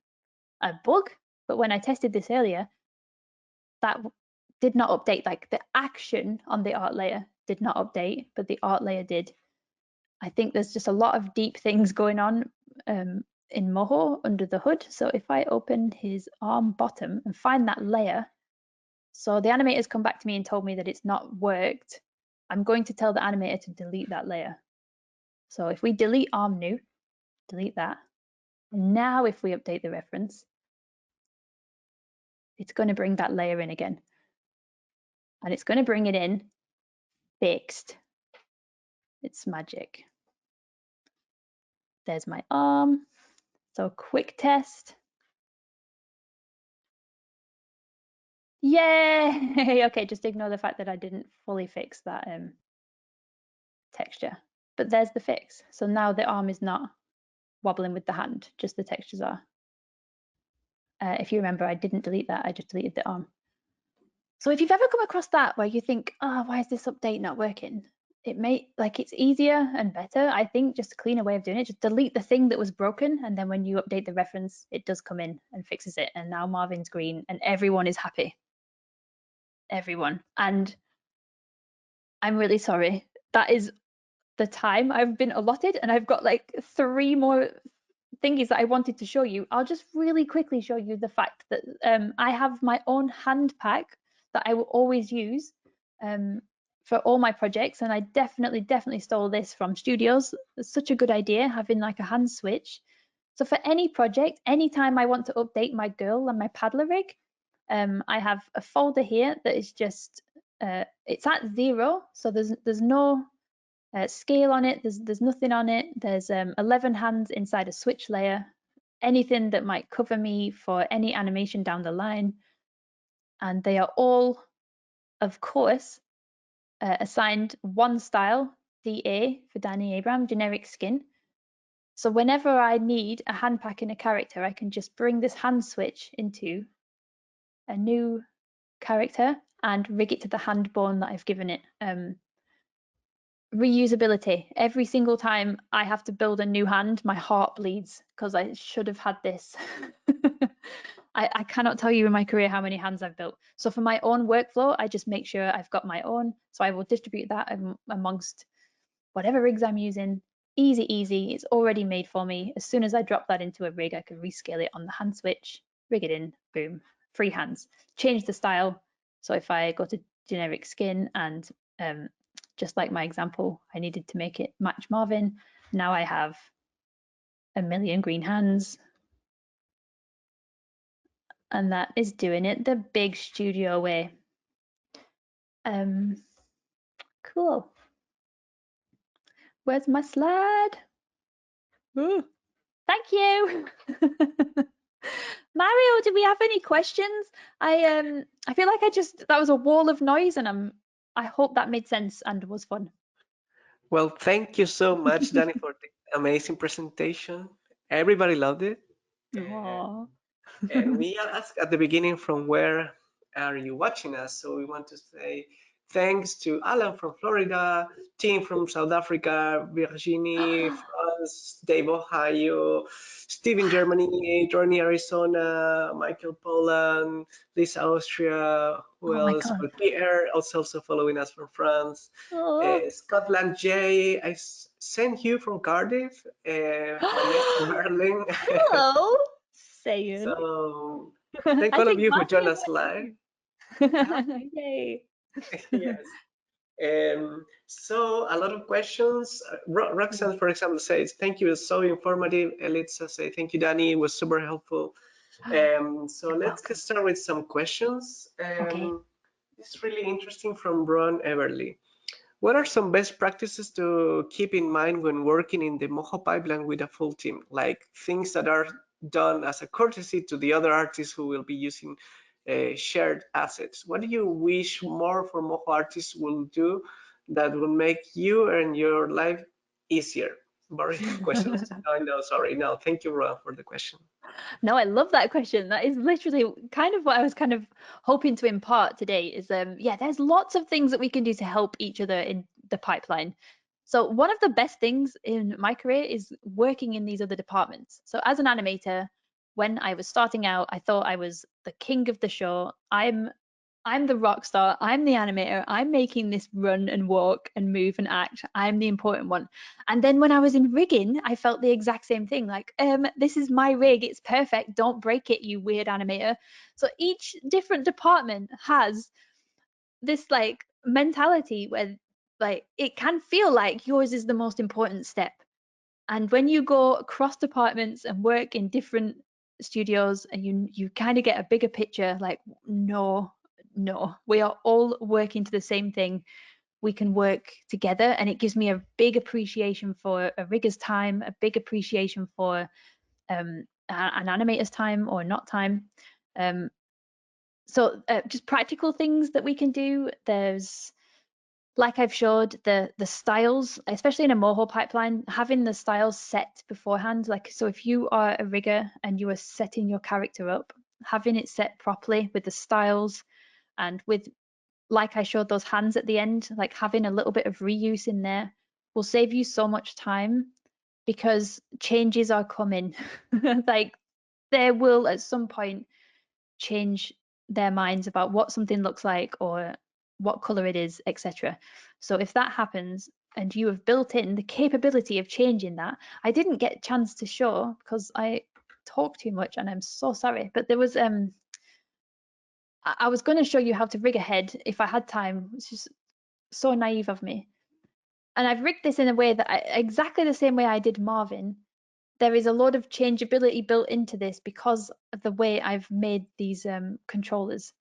bug. But when I tested this earlier, that did not update. Like the action on the art layer did not update, but the art layer did. I think there's just a lot of deep things going on in Moho under the hood. So if I open his arm bottom and find that layer, so the animator's come back to me and told me that it's not worked. I'm going to tell the animator to delete that layer. So if we delete arm new, delete that. And now if we update the reference, it's going to bring that layer in again. And it's going to bring it in fixed. It's magic. There's my arm. So quick test. Yay! Okay, just ignore the fact that I didn't fully fix that texture. But there's the fix. So now the arm is not wobbling with the hand, just the textures are. If you remember, I didn't delete that, I just deleted the arm. So if you've ever come across that where you think, oh, why is this update not working? it's easier and better, I think, just a cleaner way of doing it. Just delete the thing that was broken, and then when you update the reference, it does come in and fixes it. And now Marvin's green, and everyone is happy. Everyone. And I'm really sorry. That is the time I've been allotted, and I've got like 3 more thingies that I wanted to show you. I'll just really quickly show you the fact that I have my own hand pack that I will always use for all my projects, and I definitely stole this from studios. It's such a good idea having like a hand switch. So for any project, anytime I want to update my girl and my paddler rig, I have a folder here that is just it's at 0, so there's no scale on it. There's nothing on it. There's 11 hands inside a switch layer. Anything that might cover me for any animation down the line, and they are all, of course, assigned one style, DA for Dani Abram, generic skin. So whenever I need a hand pack in a character, I can just bring this hand switch into a new character and rig it to the hand bone that I've given it. Reusability. Every single time I have to build a new hand, my heart bleeds because I should have had this. I cannot tell you in my career how many hands I've built. So for my own workflow, I just make sure I've got my own. So I will distribute that amongst whatever rigs I'm using. Easy. It's already made for me. As soon as I drop that into a rig, I can rescale it on the hand switch, rig it in, boom, free hands. Change the style. So if I go to generic skin and just like my example, I needed to make it match Marvin. Now I have a million green hands. And that is doing it the big studio way. Cool. Where's my slide? Ooh, thank you. Mario, do we have any questions? I feel like that was a wall of noise, and I hope that made sense and was fun. Well, thank you so much, Dani, for the amazing presentation. Everybody loved it. Aww. And we asked at the beginning from where are you watching us? So we want to say thanks to Alan from Florida, Tim from South Africa, Virginie, France, Dave, Ohio, Steve in Germany, Jordan, Arizona, Michael, Poland, Lisa, Austria, who Oh my else? god. Well, Pierre, also following us from France. Oh. Scotland, Jay, sent you from Cardiff. My name is Merlin. Hello, Sayun. So thank I all of think you who joined Marty us live. Huh? is Yay. Yes. So a lot of questions. Roxanne, for example, says, thank you, it's so informative. Elitsa say, thank you, Dani, it was super helpful. So You're let's welcome. start with some questions. Okay. This is really interesting from Ron Everly. What are some best practices to keep in mind when working in the Moho pipeline with a full team? Like things that are done as a courtesy to the other artists who will be using shared assets. What do you wish more for Moho artists will do that will make you and your life easier? Boring questions? I know, sorry. No, thank you, Ron, for the question. No, I love that question. That is literally kind of what I was kind of hoping to impart today is yeah, there's lots of things that we can do to help each other in the pipeline. So one of the best things in my career is working in these other departments. So as an animator, when I was starting out, I thought I was the king of the show. I'm the rock star. I'm the animator. I'm making this run and walk and move and act. I'm the important one. And then when I was in rigging, I felt the exact same thing. Like, this is my rig. It's perfect. Don't break it, you weird animator. So each different department has this like mentality where like it can feel like yours is the most important step. And when you go across departments and work in different studios and you kind of get a bigger picture, like no, we are all working to the same thing. We can work together, and it gives me a big appreciation for a rigger's time, a big appreciation for an animator's time or not time. Um, so just practical things that we can do. There's like I've showed the styles, especially in a Moho pipeline, having the styles set beforehand. Like, so if you are a rigger and you are setting your character up, having it set properly with the styles and with like I showed those hands at the end, like having a little bit of reuse in there will save you so much time because changes are coming. Like they will at some point change their minds about what something looks like or what color it is, etc. So if that happens and you have built in the capability of changing that, I didn't get a chance to show because I talk too much and I'm so sorry, but there was I was going to show you how to rig a head if I had time. It's just so naive of me. And I've rigged this in a way that exactly the same way I did Marvin. There is a lot of changeability built into this because of the way I've made these controllers.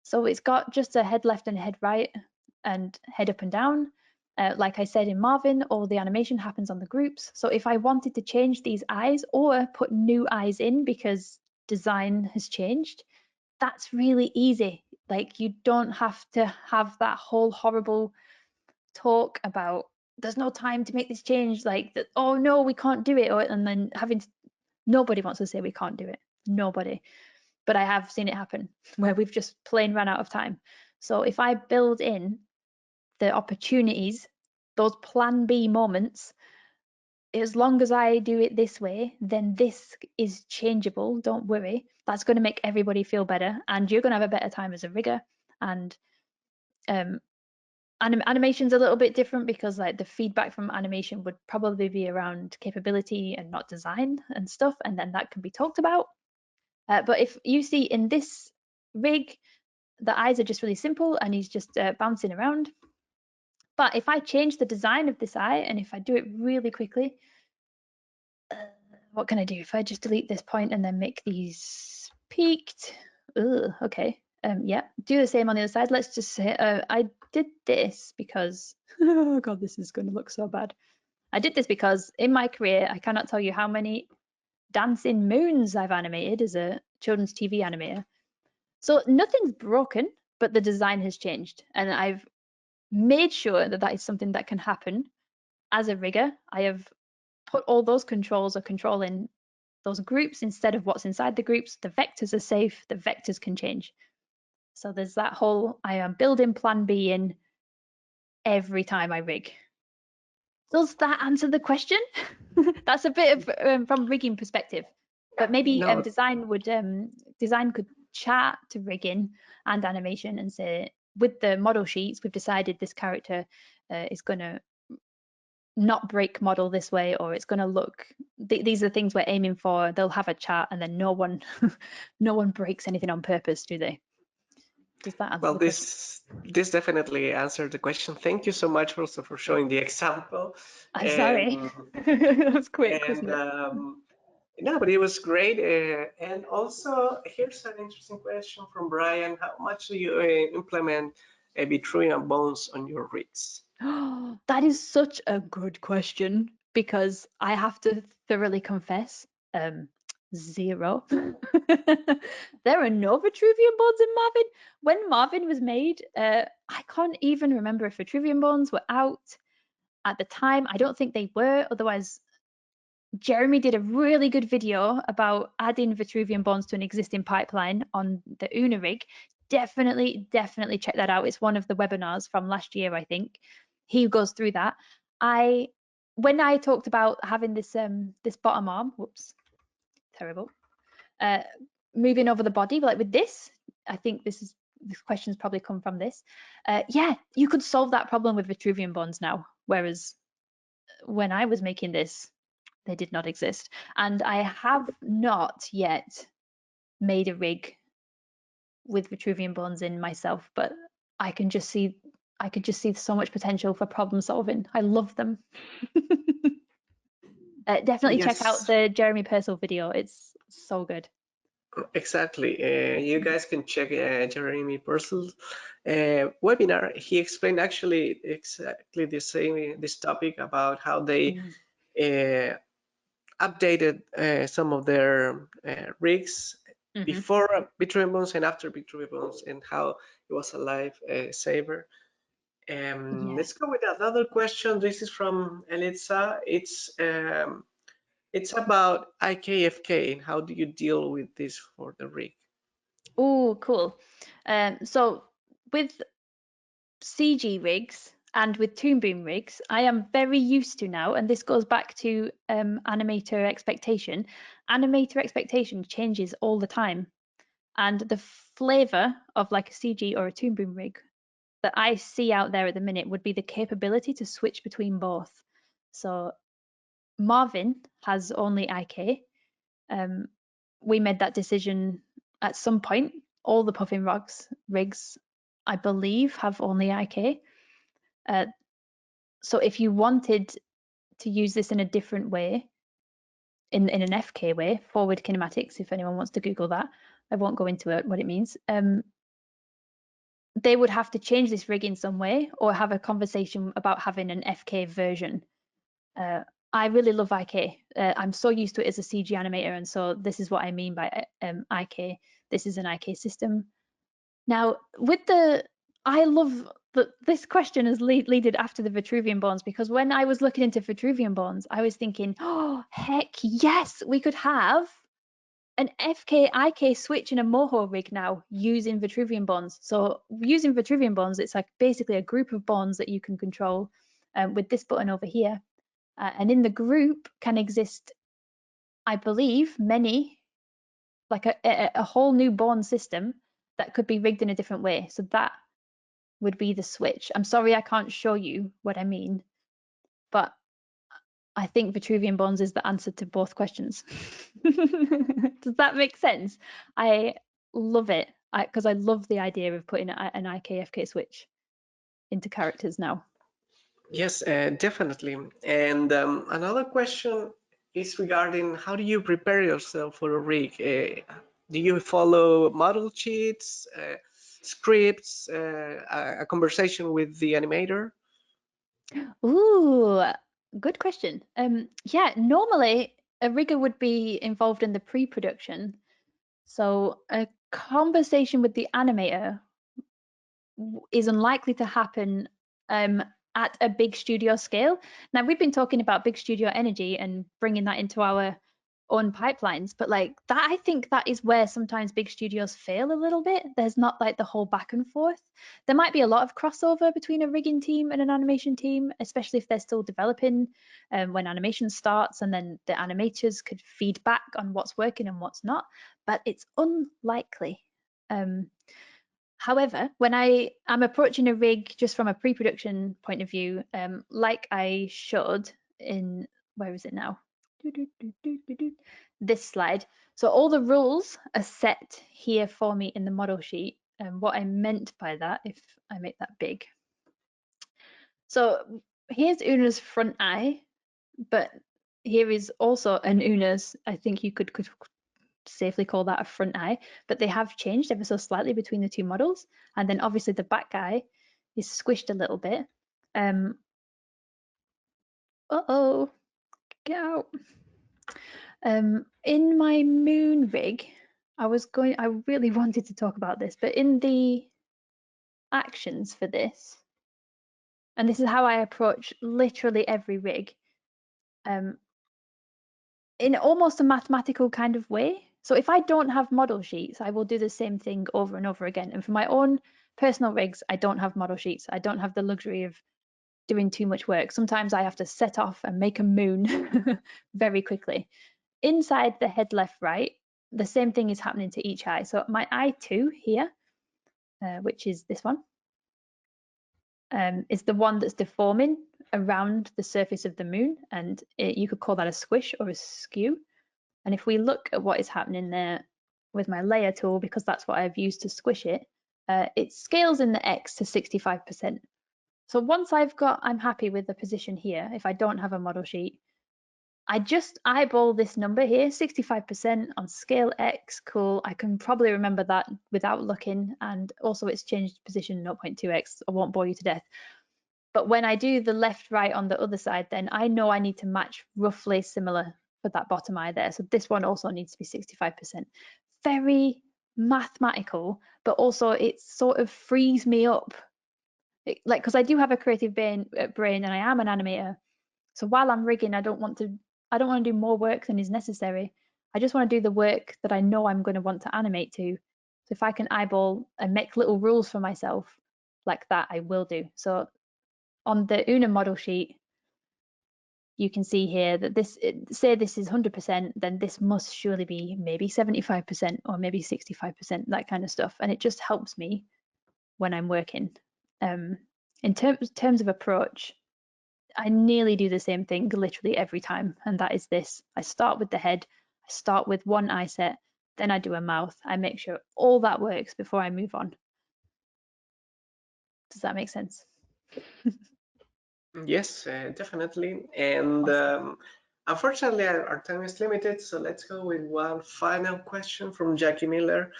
So it's got just a head left and a head right and head up and down. Like I said in Marvin, all the animation happens on the groups. So if I wanted to change these eyes or put new eyes in because design has changed, that's really easy. Like you don't have to have that whole horrible talk about there's no time to make this change, like that, oh no, we can't do it, or and then having to, nobody wants to say we can't do it. Nobody. But I have seen it happen where we've just plain run out of time. So if I build in the opportunities, those plan B moments, as long as I do it this way, then this is changeable. Don't worry. That's going to make everybody feel better, and you're going to have a better time as a rigger. And um, animation's a little bit different because like the feedback from animation would probably be around capability and not design and stuff, and then that can be talked about. But if you see in this rig, the eyes are just really simple, and he's just bouncing around. But if I change the design of this eye, and if I do it really quickly, what can I do? If I just delete this point and then make these peaked, okay. Yeah, do the same on the other side. Let's just say I did this because, oh God, this is going to look so bad. I did this because in my career, I cannot tell you how many dancing moons I've animated as a children's TV animator. So nothing's broken, but the design has changed. And I've made sure that that is something that can happen as a rigger. I have put all those controls or control in those groups instead of what's inside the groups. The vectors are safe, the vectors can change. So there's that whole, I am building plan B in every time I rig. Does that answer the question? That's a bit of from rigging perspective, but maybe No, design could chat to rigging and animation and say, with the model sheets, we've decided this character is going to not break model this way, or it's going to look. These are things we're aiming for. They'll have a chat, and then no one, no one breaks anything on purpose, do they? Does that answer well, the question? this definitely answered the question. Thank you so much also for showing the example. I'm sorry. Um, That was quick, and wasn't it? no, but it was great. And also, here's an interesting question from Brian. How much do you implement Vitruvian bones on your rigs? That is such a good question because I have to thoroughly confess, zero. There are no Vitruvian bones in Marvin. When Marvin was made, I can't even remember if Vitruvian bones were out at the time. I don't think they were. Otherwise, Jeremy did a really good video about adding Vitruvian bones to an existing pipeline on the Una rig. Definitely check that out. It's one of the webinars from last year, I think. He goes through that. When I talked about having this bottom arm, whoops, terrible, uh, moving over the body, like with this, I think this question's probably come from this. Yeah, you could solve that problem with Vitruvian bones now, whereas when I was making this, they did not exist. And I have not yet made a rig with Vitruvian bones in myself, but I can just see so much potential for problem solving. I love them. Definitely check out Yes, the Jeremy Purcell video. It's so good. exactly. You guys can check Jeremy Purcell's webinar. He explained actually exactly the same this topic about how they Mm. uh, updated some of their rigs Mhm. before Vitruvian Bones and after Vitruvian Bones, and how it was a life saver. Yeah. Let's go with another question. This is from Elitsa. It's about IKFK and how do you deal with this for the rig? Oh, cool. So with CG rigs and with Toon Boom rigs, I am very used to now, and this goes back to animator expectation. Animator expectation changes all the time, and the flavor of like a CG or a Toon Boom rig that I see out there at the minute would be the capability to switch between both. So Marvin has only IK. We made that decision at some point. All the Puffin Rocks rigs, I believe, have only IK. So if you wanted to use this in a different way, in an FK way, forward kinematics, if anyone wants to Google that, I won't go into it, what it means. They would have to change this rig in some way or have a conversation about having an FK version. I really love IK. I'm so used to it as a CG animator, and so this is what I mean by IK. This is an IK system. Now, I love that this question has leaded after the Vitruvian Bones, because when I was looking into Vitruvian Bones, I was thinking, oh, heck yes, we could have an FK IK switch in a Moho rig now using Vitruvian Bones. So using Vitruvian Bones, it's like basically a group of bonds that you can control with this button over here. And in the group can exist, I believe, many, like a whole new bond system that could be rigged in a different way. So that would be the switch. I'm sorry I can't show you what I mean, but I think Vitruvian Bonds is the answer to both questions. Does that make sense? I love it because I love the idea of putting an IKFK switch into characters now. Yes, definitely. And another question is regarding how do you prepare yourself for a rig? Do you follow model sheets, scripts, a conversation with the animator? Ooh, good question. Yeah, normally a rigger would be involved in the pre-production. So a conversation with the animator is unlikely to happen at a big studio scale. Now, we've been talking about big studio energy and bringing that into our own pipelines, but like that, I think that is where sometimes big studios fail a little bit. There's not like the whole back and forth. There might be a lot of crossover between a rigging team and an animation team, especially if they're still developing when animation starts, and then the animators could feed back on what's working and what's not, but it's unlikely. However, when I'm approaching a rig just from a pre-production point of view, like I showed in, where is it now? This slide. So all the rules are set here for me in the model sheet. And what I meant by that, if I make that big. So here's Una's front eye, but here is also an Una's, I think you could safely call that a front eye, but they have changed ever so slightly between the two models. And then obviously the back eye is squished a little bit. Uh-oh, get out. In my moon rig, I really wanted to talk about this, but in the actions for this, and this is how I approach literally every rig, in almost a mathematical kind of way. So if I don't have model sheets, I will do the same thing over and over again. And for my own personal rigs, I don't have model sheets. I don't have the luxury of doing too much work. Sometimes I have to set off and make a moon very quickly. Inside the head left right, the same thing is happening to each eye. So my eye 2 here, which is this one, is the one that's deforming around the surface of the moon. And you could call that a squish or a skew. And if we look at what is happening there with my layer tool, because that's what I've used to squish it, it scales in the X to 65%. So once I'm happy with the position here, if I don't have a model sheet, I just eyeball this number here, 65% on scale X, cool. I can probably remember that without looking, and also it's changed position 0.2x. I won't bore you to death. But when I do the left, right on the other side, then I know I need to match roughly similar for that bottom eye there. So this one also needs to be 65%. Very mathematical, but also it sort of frees me up. Like, because I do have a creative brain and I am an animator. So while I'm rigging, I don't want to do more work than is necessary. I just want to do the work that I know I'm going to want to animate to. So if I can eyeball and make little rules for myself, like that, I will do. So on the Una model sheet, you can see here that this, say this is 100%, then this must surely be maybe 75% or maybe 65%, that kind of stuff. And it just helps me when I'm working. In terms of approach, I nearly do the same thing literally every time, and that is this. I start with the head, I start with one eye set, then I do a mouth. I make sure all that works before I move on. Does that make sense? Yes, definitely. And Awesome. unfortunately, our time is limited, so let's go with one final question from Jackie Miller.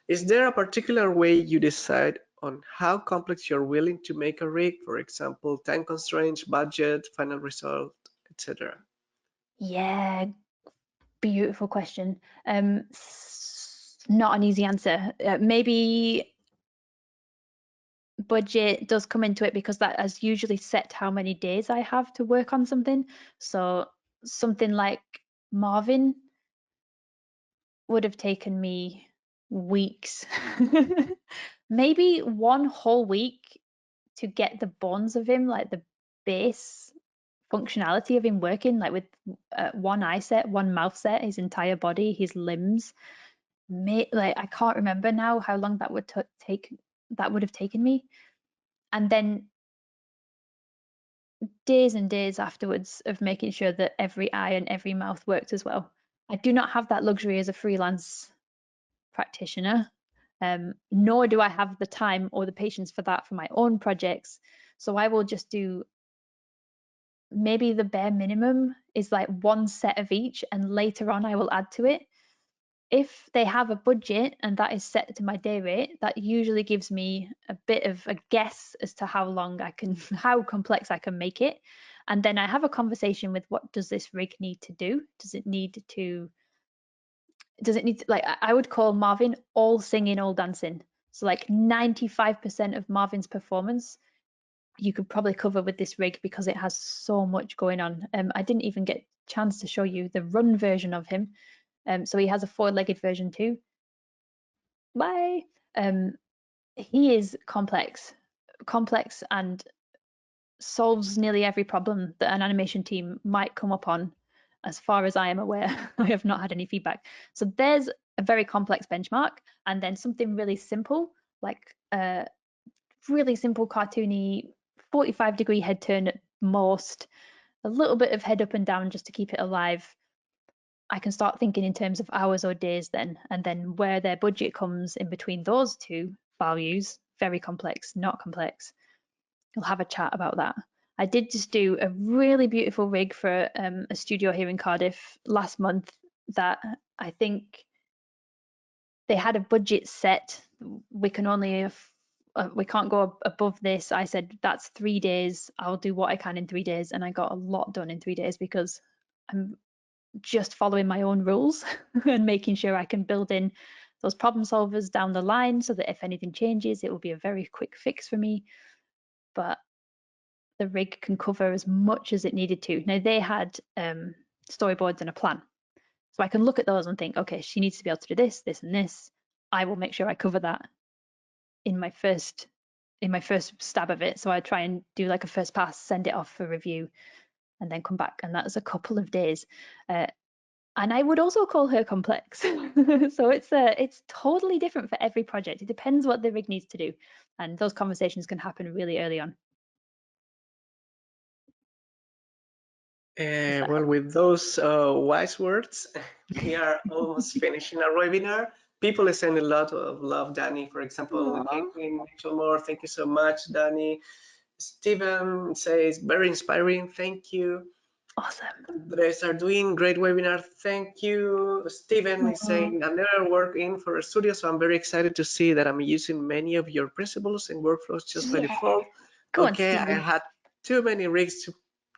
Is there a particular way you decide on how complex you're willing to make a rig? For example, time constraints, budget, final result, etc. Yeah, beautiful question. Not an easy answer. Maybe budget does come into it because that has usually set how many days I have to work on something. So something like Marvin would have taken me weeks, maybe one whole week to get the bones of him, like the base functionality of him working, like with one eye set, one mouth set, his entire body, his limbs. Like I can't remember now how long that would take. That would have taken me, and then days and days afterwards of making sure that every eye and every mouth worked as well. I do not have that luxury as a freelance practitioner, nor do I have the time or the patience for that for my own projects. So I will just do maybe the bare minimum is like one set of each, and later on I will add to it. If they have a budget and that is set to my day rate, that usually gives me a bit of a guess as to how long I can, how complex I can make it. And then I have a conversation with what does this rig need to do? Does it need to, like, I would call Marvin all singing, all dancing. So like 95% of Marvin's performance you could probably cover with this rig because it has so much going on. I didn't even get a chance to show you the run version of him. So he has a four-legged version too. Bye. Um, he is complex and solves nearly every problem that an animation team might come upon. As far as I am aware, I have not had any feedback. So there's a very complex benchmark, and then something really simple, like a really simple cartoony 45-degree head turn at most, a little bit of head up and down just to keep it alive. I can start thinking in terms of hours or days then, and then where their budget comes in between those two values, very complex, not complex. We'll have a chat about that. I did just do a really beautiful rig for a studio here in Cardiff last month that I think they had a budget set. We can only we can't go above this. I said that's 3 days. I'll do what I can in 3 days, and I got a lot done in 3 days because I'm just following my own rules and making sure I can build in those problem solvers down the line so that if anything changes, it will be a very quick fix for me. But the rig can cover as much as it needed to. Now they had storyboards and a plan. So I can look at those and think, okay, she needs to be able to do this, this, and this. I will make sure I cover that in my first stab of it. So I try and do like a first pass, send it off for review, and then come back. And that's a couple of days. And I would also call her complex. So it's totally different for every project. It depends what the rig needs to do, and those conversations can happen really early on. Does that Well, help? with those wise words, we are almost finishing our webinar. People are sending a lot of love, Dani. For example, Aw, Caitlin Mitchellmore, thank you so much, Dani. Steven says, very inspiring, thank you. awesome. Andres are doing great webinar, thank you. Steven is Aw, saying, I never worked in for a studio, so I'm very excited to see that I'm using many of your principles and workflows just by yeah. default. Go on, Okay, I Stephen. had too many rigs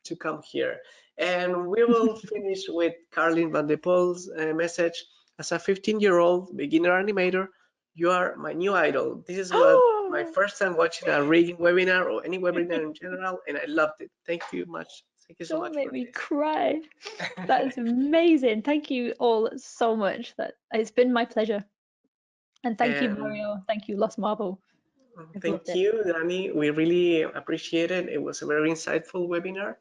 to come here. And we will finish with Carlin Van de Poel's message. As a 15-year-old beginner animator, you are my new idol. This is what my first time watching a rigging webinar or any webinar in general, and I loved it. Thank you much. Thank you so Don't much make for me this. cry. That is amazing. Thank you all so much. That it's been my pleasure. And thank you, And Mario. Thank you, Lost Marble. I've loved Thank it. you, Dani. We really appreciate it. It was a very insightful webinar.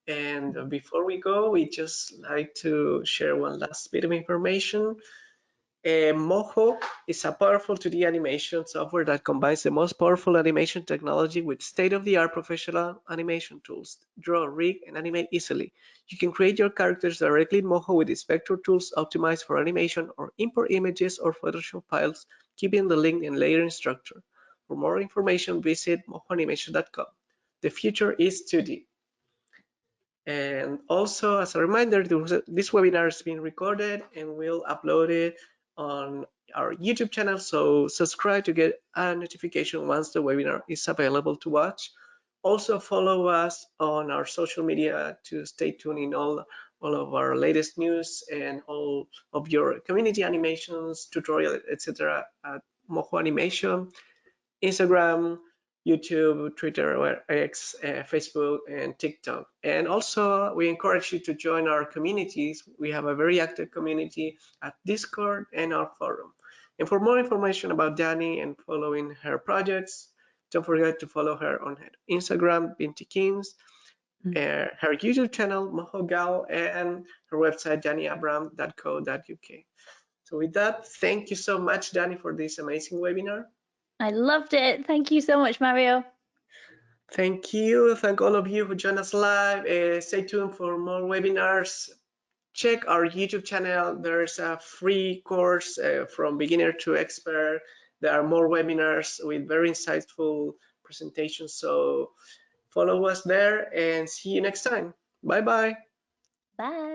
And before we go, we just like to share one last bit of information. Moho is a powerful 2D animation software that combines the most powerful animation technology with state-of-the-art professional animation tools. Draw, rig, and animate easily. You can create your characters directly in Moho with its vector tools optimized for animation, or import images or Photoshop files, keeping the link and layering structure. For more information, visit mohoanimation.com. The future is 2D. And also, as a reminder, this webinar is being recorded and we'll upload it on our YouTube channel. So subscribe to get a notification once the webinar is available to watch. Also follow us on our social media to stay tuned in all of our latest news and all of your community animations, tutorial, etc. at Moho Animation. Instagram, YouTube, Twitter, or X, Facebook, and TikTok. And also, we encourage you to join our communities. We have a very active community at Discord and our forum. And for more information about Dani and following her projects, don't forget to follow her on her Instagram, Binti Kings, her YouTube channel, Moho and her website, daniabram.co.uk. So with that, thank you so much, Dani, for this amazing webinar. I loved it. Thank you so much, Mario. Thank you. Thank all of you who joined us live. Stay tuned for more webinars. Check our YouTube channel. There's a free course from beginner to expert. There are more webinars with very insightful presentations. So follow us there and see you next time. Bye bye. Bye.